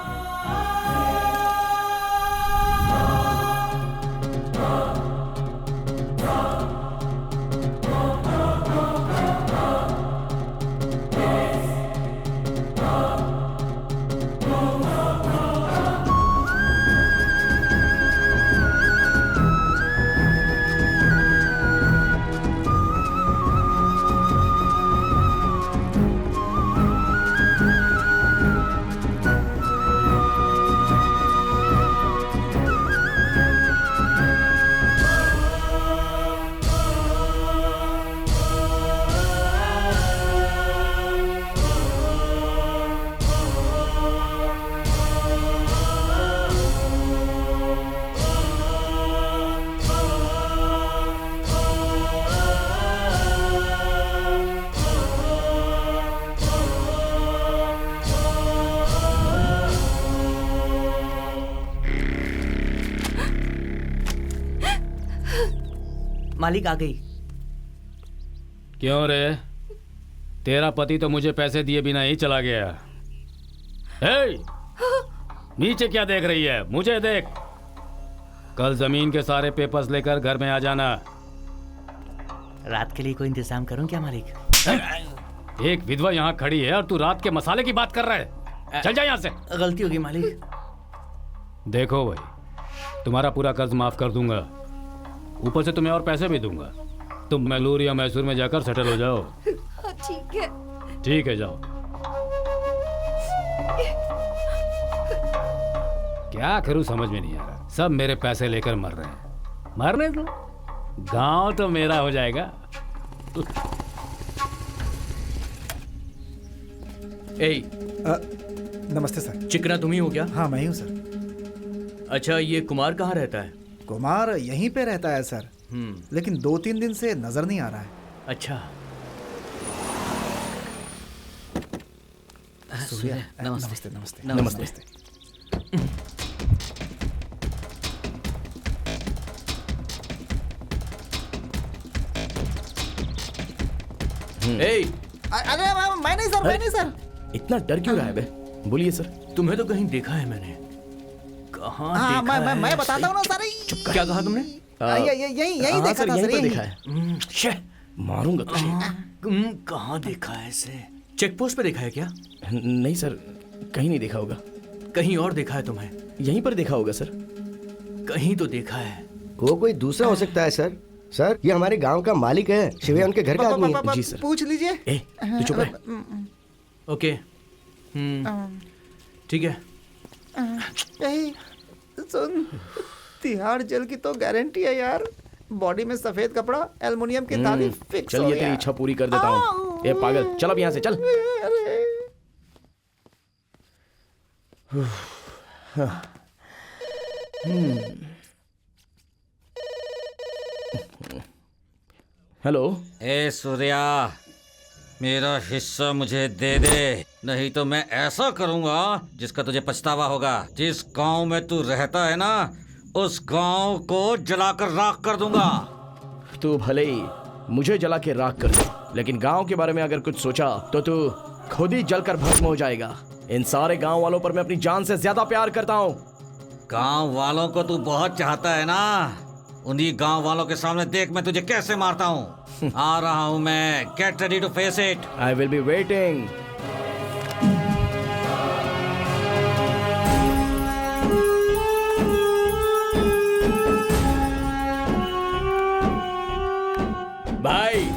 मालिक आ गई। क्यों रे? तेरा पति तो मुझे पैसे दिए बिना ही चला गया। हे! नीचे क्या देख रही है? मुझे देख। कल जमीन के सारे पेपर्स लेकर घर में आ जाना। रात के लिए कोई इंतजाम करूं क्या मालिक? एक विधवा यहाँ खड़ी है और तू रात के मसाले की बात कर रहा है। चल जा यहाँ से। गलती होगी मालिक। देखो भाई, तुम्हारा पूरा कर्ज माफ कर दूंगा, ऊपर से तुम्हें और पैसे भी दूंगा। तुम मैसूर या मैसूर में जाकर सेटल हो जाओ। ठीक है। ठीक है, जाओ। क्या करूं समझ में नहीं आ रहा। सब मेरे पैसे लेकर मर रहे हैं। मरने दो, गांव तो मेरा हो जाएगा। नमस्ते सर। चिकना तुम ही हो क्या? हाँ मैं ही हूँ सर। अच्छा, ये कुमार कहाँ रहता है? कुमार यहीं पे रहता है सर, लेकिन 2-3 दिन से नजर नहीं आ रहा है। अच्छा। सूर्य, नमस्ते नमस्ते नमस्ते। नमस्ते। अरे मैं नहीं सर, मैं नहीं सर। इतना डर क्यों रहा है बे? बोलिए सर। तुम्हें तो कहीं देखा है मैंने। कहाँ हाँ, देखा है? मैं बताता हूँ ना सर। क्या कहा तुमने? यही देखा था सर, देखा है। मारूंगा तुझे। कहाँ देखा है इसे? चेक पोस्ट पे देखा है क्या? नहीं सर, कहीं नहीं देखा होगा। कहीं और देखा है तुम्हें? यहीं पर देखा होगा सर। कहीं तो देखा है। वो कोई दूसरा हो सकता है सर। सर ये हमारे गांव का मालिक है, शिवया उनके घर का आदमी है। जी सर। पूछ लीजिए। तू चुप रह। ओके ठीक है। सुन, तिहाड़ जेल की तो गारंटी है यार। बॉडी में सफेद कपड़ा, एल्युमिनियम की ताली फिक्स चल हो ये गया। तेरी इच्छा पूरी कर देता हूँ। ए पागल, चल अब यहाँ से चल। हेलो। ए सूर्या, मेरा हिस्सा मुझे दे दे, नहीं तो मैं ऐसा करूंगा जिसका तुझे पछतावा होगा। जिस गांव में तू रहता है ना, उस गांव को जलाकर राख कर दूंगा। तू भले ही मुझे जला के राख कर दे, लेकिन गांव के बारे में अगर कुछ सोचा तो तू खुद ही जलकर भस्म हो जाएगा। इन सारे गांव वालों पर मैं अपनी जान से ज्यादा प्यार करता हूँ। गांव वालों को तू बहुत चाहता है ना, उन्हीं गांव वालों के सामने देख मैं तुझे कैसे मारता हूँ। आ रहा हूँ मैं। Get ready to face it. I will be waiting. भाई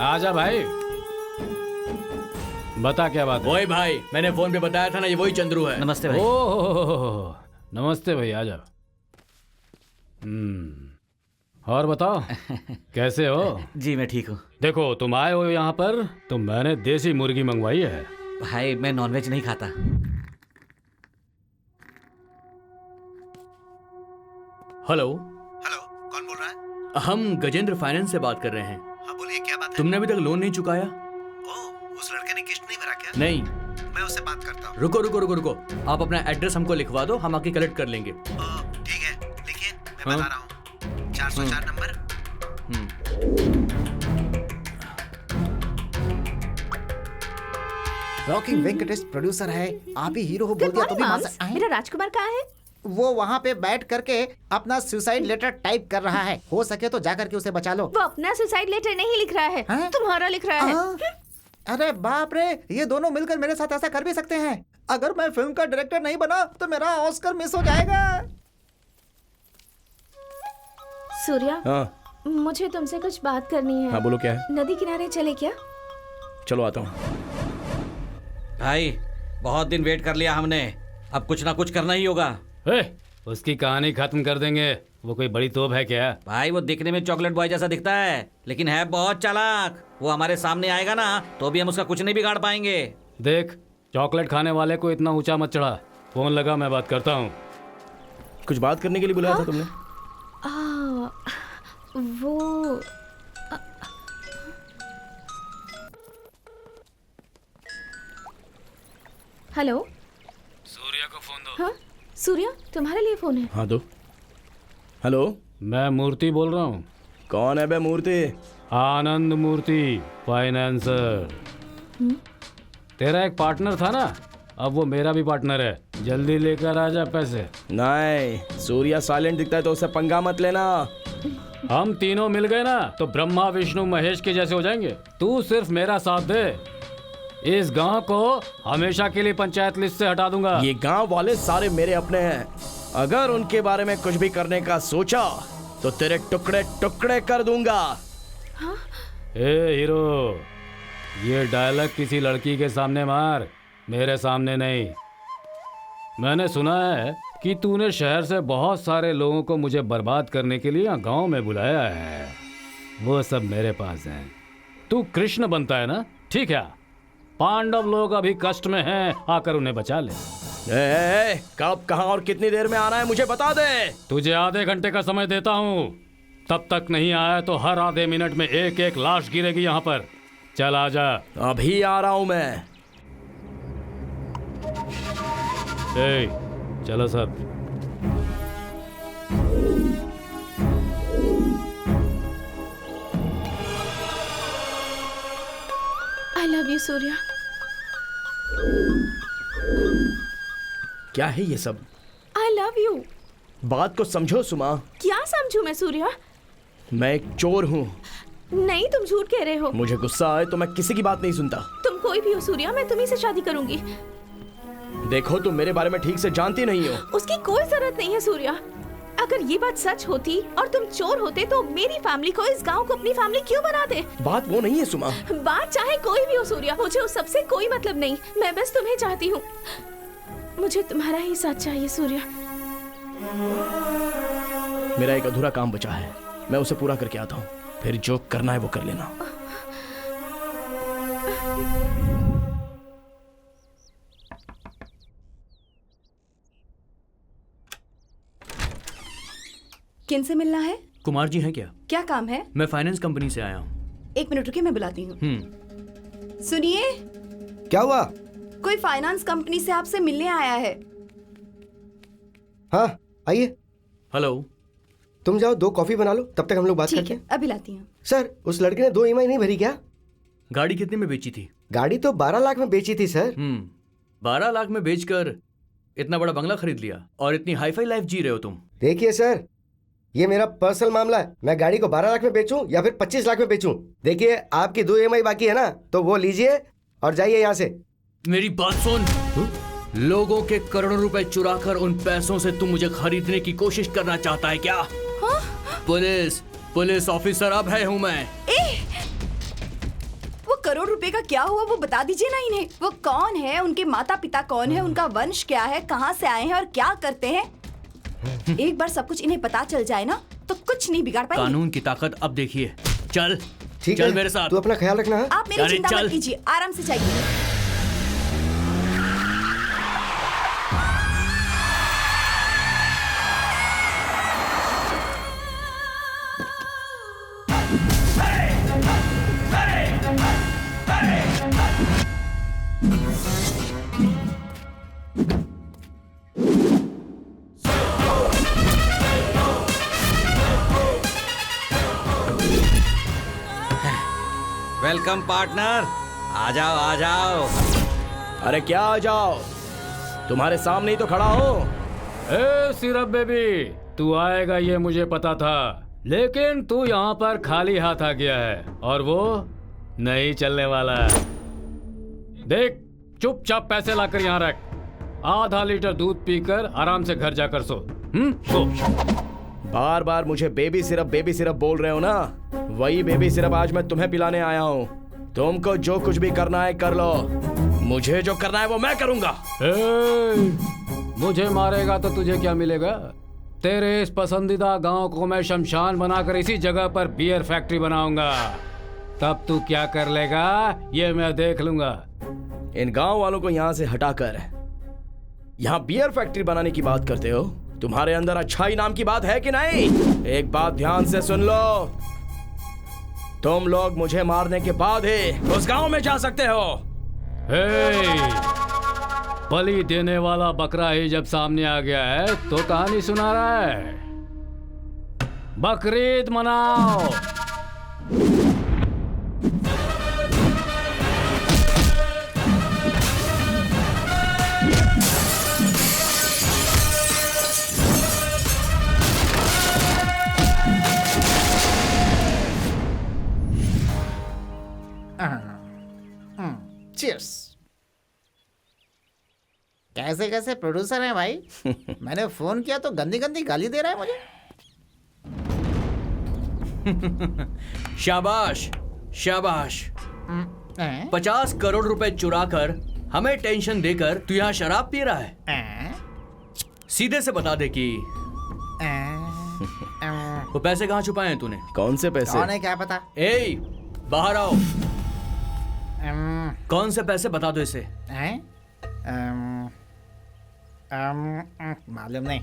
आजा भाई, बता क्या बात है? वही भाई, मैंने फोन पे बताया था ना, ये वही चंद्रू है। नमस्ते भाई। ओह नमस्ते भाई, आजा। और बताओ कैसे हो? जी मैं ठीक हूँ। देखो तुम आए हो यहाँ पर तो मैंने देसी मुर्गी मंगवाई है। भाई मैं नॉनवेज नहीं खाता। हेलो। हेलो, कौन बोल रहा है? हम गजेंद्र फाइनेंस से बात कर रहे हैं। हाँ बोलिए, क्या बात है? तुमने अभी तक लोन नहीं चुकाया? ओह, उस लड़के ने किस्त नहीं भरा क्या? नहीं। मैं उससे बात करता हूँ। रुको रुको रुको रुको, आप अपना एड्रेस हमको लिखवा दो, हम आके कलेक्ट कर लेंगे। ठीक है, लिखिए, मैं बता रहा हूँ। 404 नंबर। रॉकिंग वेंकटेश प्रोड्यूसर है, आप ही हीरो हो बोल दिया तो भी मान सकते हैं। मेरा राजकुमार कहाँ है? वो वहाँ पे बैठ करके अपना सुसाइड लेटर टाइप कर रहा है। हो सके तो जा करके उसे बचा लो। वो अपना सुसाइड लेटर नहीं लिख रहा है, तुम्हारा लिख रहा है। अरे बाप रे, ये दोनों मिलकर मेरे साथ ऐसा कर भी सकते हैं। अगर मैं फिल्म का डायरेक्टर नहीं बना तो मेरा ऑस्कर मिस हो जाएगा। सूर्या, हाँ मुझे तुमसे कुछ बात करनी है। हाँ बोलो, क्या है? नदी किनारे चले क्या? चलो आता हूँ। भाई बहुत दिन वेट कर लिया हमने, अब कुछ ना कुछ करना ही होगा। उसकी कहानी खत्म कर देंगे, वो कोई बड़ी तोप है क्या? भाई वो दिखने में चॉकलेट बॉय जैसा दिखता है, लेकिन है बहुत चालाक। वो हमारे सामने आएगा ना तो भी हम उसका कुछ नहीं बिगाड़ पाएंगे। देख, चॉकलेट खाने वाले को इतना ऊंचा मत चढ़ा। फोन लगा, मैं बात करता हूँ। कुछ बात करने के लिए बुलाया था तुमने? वो हेलो। सूर्या को फोन दो। हाँ सूर्या, तुम्हारे लिए फोन है। हाँ दो। हेलो, मैं मूर्ति बोल रहा हूँ। कौन है बे मूर्ति? आनंद मूर्ति, फाइनेंसर। तेरा एक पार्टनर था ना, अब वो मेरा भी पार्टनर है। जल्दी लेकर आ जा पैसे। नहीं, सूर्या साइलेंट दिखता है तो उससे पंगा मत लेना। हम तीनों मिल गए ना तो ब्रह्मा विष्णु महेश के जैसे हो जाएंगे। तू सिर्फ मेरा साथ दे, इस गांव को हमेशा के लिए पंचायत लिस्ट से हटा दूंगा। ये गांव वाले सारे मेरे अपने हैं, अगर उनके बारे में कुछ भी करने का सोचा तो तेरे टुकड़े टुकड़े कर दूंगा। हाँ? ए हीरो, ये डायलॉग किसी लड़की के सामने मार, मेरे सामने नहीं। मैंने सुना है कि तूने शहर से बहुत सारे लोगों को मुझे बर्बाद करने के लिए यहाँ गांव में बुलाया है। वो सब मेरे पास हैं। तू कृष्ण बनता है ना? ठीक है, पांडव लोग अभी कष्ट में हैं, आकर उन्हें बचा ले। कब, कहां और कितनी देर में आना है मुझे बता दे। तुझे आधे घंटे का समय देता हूँ, तब तक नहीं आया तो हर आधे मिनट में एक एक लाश गिरेगी यहाँ पर। चल आजा। अभी आ रहा हूँ मैं। चलो सब। आई लव यू सूर्या। क्या है ये सब? आई लव यू। बात को समझो सुमा। क्या समझू मैं सूर्या? मैं एक चोर हूँ। नहीं, तुम झूठ कह रहे हो। मुझे गुस्सा आए तो मैं किसी की बात नहीं सुनता। तुम कोई भी हो सूर्या, मैं तुम्ही से शादी करूंगी। देखो तुम मेरे बारे में ठीक से जानती नहीं हो। उसकी कोई जरूरत नहीं है सूर्या। अगर ये बात सच होती और तुम चोर होते तो मेरी फैमिली को, इस गांव को अपनी फैमिली क्यों बनाते? बात वो नहीं है सुमा। बात चाहे कोई भी हो सूर्या, मुझे उस सबसे कोई मतलब नहीं। मैं बस तुम्हें चाहती हूँ। मुझे तुम्हारा ही साथ चाहिए सूर्या। मेरा एक अधूरा काम बचा है, मैं उसे पूरा करके आता हूँ, फिर जो करना है वो कर लेना। किन से मिलना है? कुमार जी हैं क्या? क्या काम है? मैं फाइनेंस कंपनी से आया हूँ। 1 मिनट रुकिए, मैं बुलाती हूँ। सुनिए, क्या हुआ? कोई फाइनेंस कंपनी से आपसे मिलने आया है। हाँ आइए। हेलो। तुम जाओ 2 कॉफी बना लो, तब तक हम लोग बात करते हैं। अभी लाती हूँ। सर उस लड़के ने 2 EMI नहीं भरी क्या? गाड़ी कितने में बेची थी? गाड़ी तो 12 लाख में बेची थी सर। 12 लाख में बेचकर इतना बड़ा बंगला खरीद लिया और इतनी हाईफाई लाइफ जी रहे हो तुम। देखिए सर, ये मेरा पर्सनल मामला है। मैं गाड़ी को 12 लाख में बेचूं या फिर 25 लाख में बेचूं। देखिए आपकी 2 EMI बाकी है ना, तो वो लीजिए और जाइए यहाँ से। मेरी बात सुन। लोगों के करोड़ों रुपए चुराकर उन पैसों से तुम मुझे खरीदने की कोशिश करना चाहता है क्या? हाँ? पुलिस ऑफिसर अब है हूँ मैं। वो करोड़ रुपए का क्या हुआ, वो बता दीजिए ना इन्हें। वो कौन है, उनके माता पिता कौन है, उनका वंश क्या है, कहाँ से आए हैं और क्या करते हैं। एक बार सब कुछ इन्हें पता चल जाए ना तो कुछ नहीं बिगाड़ पाएंगे। कानून की ताकत अब देखिए। चल ठीक चल है, मेरे साथ। तू अपना ख्याल रखना। आप मेरी चिंता मत कीजिए, आराम से जाइए। वेलकम पार्टनर, आ जाओ आ जाओ। अरे क्या आ जाओ, तुम्हारे सामने ही तो खड़ा हो। ए सिरप बेबी, तू आएगा ये मुझे पता था, लेकिन तू यहाँ पर खाली हाथ आ गया है और वो नहीं चलने वाला है। देख, चुपचाप पैसे लाकर यहाँ रख। आधा लीटर दूध पीकर आराम से घर जाकर सो। सो। बार बार मुझे बेबी सिरप बोल रहे हो ना, वही बेबी सिरप आज मैं तुम्हें पिलाने आया हूँ। तुमको जो कुछ भी करना है कर लो, मुझे जो करना है वो मैं करूँगा। मुझे मारेगा तो तुझे क्या मिलेगा? तेरे इस पसंदीदा गांव को मैं शमशान बनाकर इसी जगह पर बियर फैक्ट्री बनाऊंगा। तब तू क्या कर लेगा ये मैं देख लूंगा। इन गांव वालों को यहाँ से हटाकर यहाँ बियर फैक्ट्री बनाने की बात करते हो? तुम्हारे अंदर अच्छाई नाम की बात है कि नहीं? एक बात ध्यान से सुन लो, तुम लोग मुझे मारने के बाद ही उस गांव में जा सकते हो। बलि देने वाला बकरा ही जब सामने आ गया है तो कहानी सुना रहा है। बकरीद मनाओ। चीयर्स। कैसे कैसे प्रोड्यूसर है भाई। मैंने फोन किया तो गंदी गंदी गाली दे रहा है मुझे। शाबाश शाबाश। 50 करोड़ रुपए चुराकर हमें टेंशन देकर तू यहाँ शराब पी रहा है। सीधे से बता दे कि वो पैसे कहाँ छुपाए हैं तूने? कौन से पैसे? कौन है क्या पता। ए बाहर आओ। कौन से पैसे बता दो इसे। मालूम नहीं।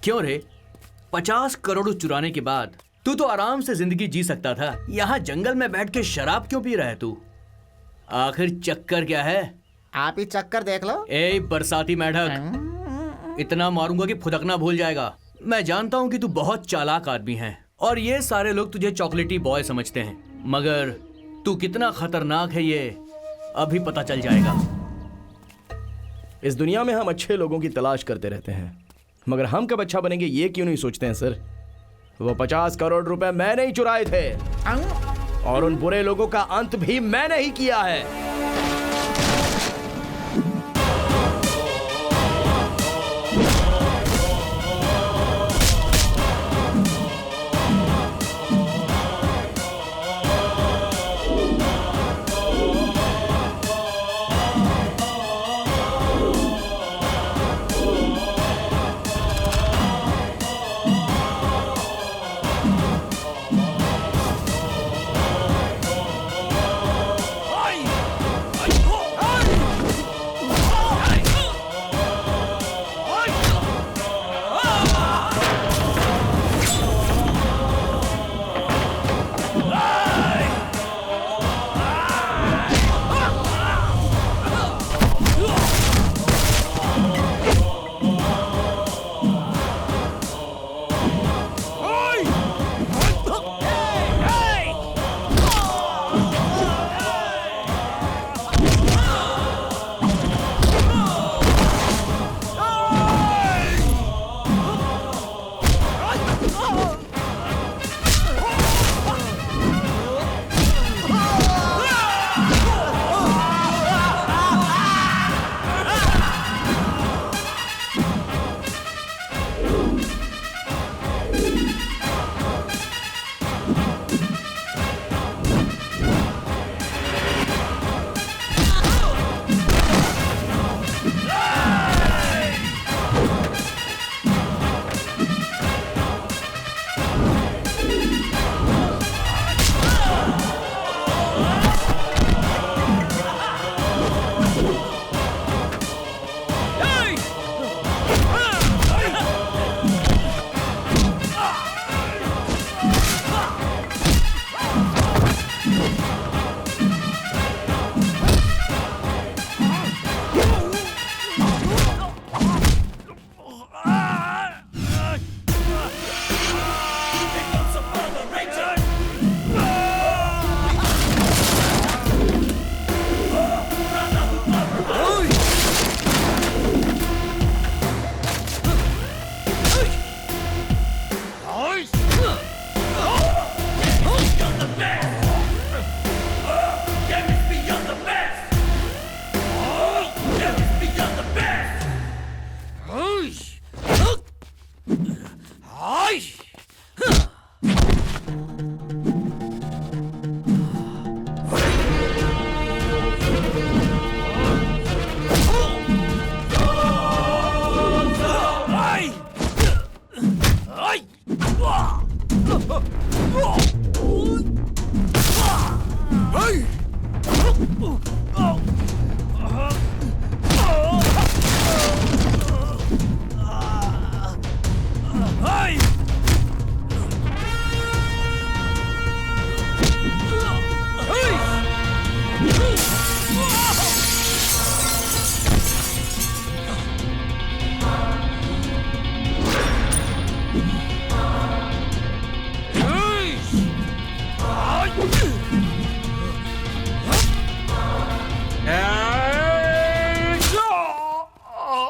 क्यों रे? 50 करोड़ चुराने के बाद तू तो आराम से जिंदगी जी सकता था। यहाँ जंगल में बैठ के शराब क्यों पी रहा है तू? आखिर चक्कर क्या है? आप ही चक्कर देख लो। ए बरसाती मेढक, इतना मारूंगा कि फुदकना भूल जाएगा। मैं जानता हूँ कि तू बहुत चालाक आदमी है और ये सारे लोग तुझे चॉकलेटी बॉय समझते हैं, मगर तू कितना खतरनाक है ये अभी पता चल जाएगा। इस दुनिया में हम अच्छे लोगों की तलाश करते रहते हैं, मगर हम कब अच्छा बनेंगे ये क्यों नहीं सोचते हैं सर? वो 50 करोड़ रुपए मैंने ही चुराए थे और उन बुरे लोगों का अंत भी मैंने ही किया है।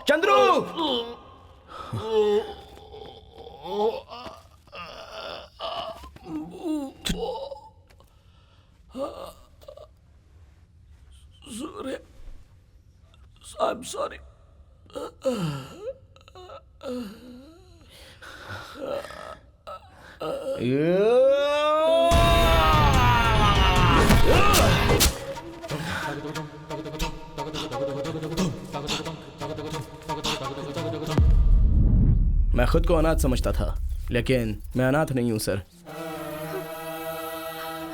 चंद्रू! सूर्य, I'm sorry. मैं खुद को अनाथ समझता था, लेकिन मैं अनाथ नहीं हूं सर।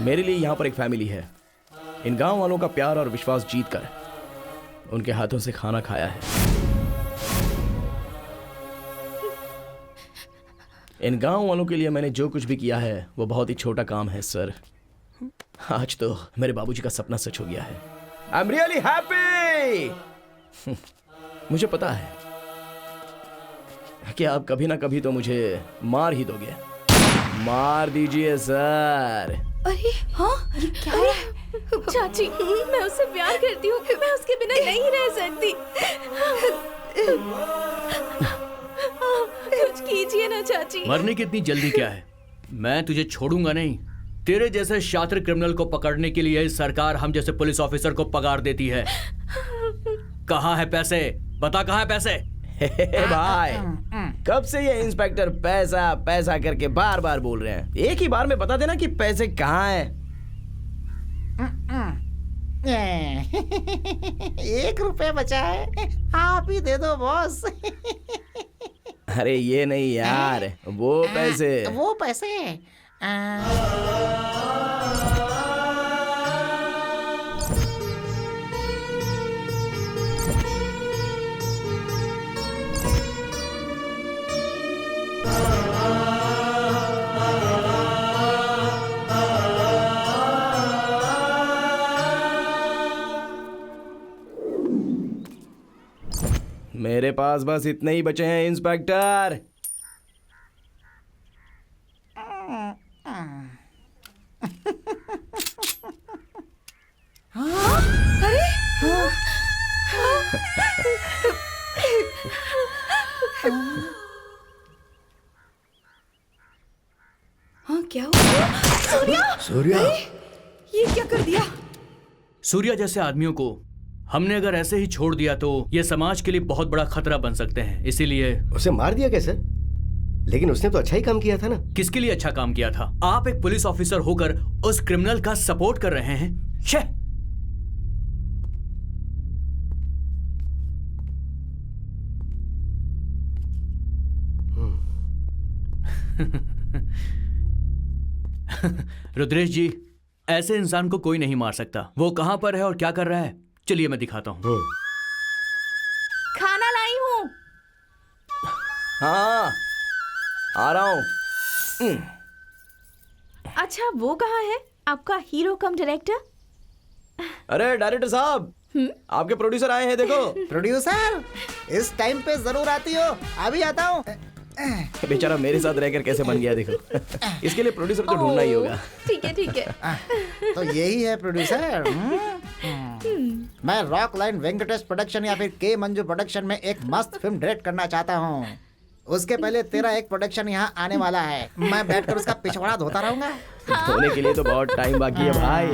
मेरे लिए यहाँ पर एक फैमिली है। इन गांव वालों का प्यार और विश्वास जीतकर उनके हाथों से खाना खाया है। इन गांव वालों के लिए मैंने जो कुछ भी किया है वो बहुत ही छोटा काम है सर। आज तो मेरे बाबूजी का सपना सच हो गया है। I am really happy. मुझे पता है कि आप कभी ना कभी तो मुझे मार ही दोगे। मार दीजिए सर। अरे हाँ, ये क्या है? चाची, मैं उससे प्यार करती हूँ, मैं उसके बिना नहीं रह सकती। कुछ कीजिए ना चाची। मरने की इतनी जल्दी क्या है? मैं तुझे छोड़ूंगा नहीं। तेरे जैसे शातिर क्रिमिनल को पकड़ने के लिए सरकार हम जैसे पुलिस ऑफिसर को पगार देती है। कहाँ है पैसे? बता, कहाँ है पैसे? भाई, कब से ये इंस्पेक्टर पैसा पैसा करके बार बार बोल रहे हैं? एक ही बार में बता देना कि पैसे कहाँ हैं। 1 रुपए बचा है, आप ही दे दो बॉस। अरे ये नहीं यार, वो पैसे। वो पैसे मेरे पास बस इतने ही बचे हैं इंस्पेक्टर। अरे हाँ, क्या हुआ? सूर्या! सूर्या! ये क्या कर दिया? सूर्या जैसे आदमियों को हमने अगर ऐसे ही छोड़ दिया तो ये समाज के लिए बहुत बड़ा खतरा बन सकते हैं। इसीलिए उसे मार दिया कैसे? लेकिन उसने तो अच्छा ही काम किया था ना। किसके लिए अच्छा काम किया था? आप एक पुलिस ऑफिसर होकर उस क्रिमिनल का सपोर्ट कर रहे हैं। छे! रुद्रेश जी, ऐसे इंसान को कोई नहीं मार सकता। वो कहां पर है और क्या कर रहा है, चलिए मैं दिखाता हूं। खाना लाई हूं। हाँ, आ रहा हूं। अच्छा, वो कहाँ है आपका हीरो कम डायरेक्टर? अरे डायरेक्टर साहब, आपके प्रोड्यूसर आए हैं, देखो। प्रोड्यूसर, इस टाइम पे जरूर आती हो। अभी आता हूँ। बेचारा मेरे साथ रहकर कैसे बन गया, देखो। इसके लिए प्रोड्यूसर तो ढूंढना ही होगा। ठीक है, ठीक है। तो यही है प्रोड्यूसर। मैं रॉक लाइन वेंकटेश प्रोडक्शन या फिर के मंजू प्रोडक्शन में एक मस्त फिल्म डायरेक्ट करना चाहता हूँ। उसके पहले तेरा एक प्रोडक्शन यहाँ आने वाला है। मैं बैठकर उसका पिछवाड़ा धोता रहूंगा। धोने के लिए तो बहुत टाइम बाकी है भाई।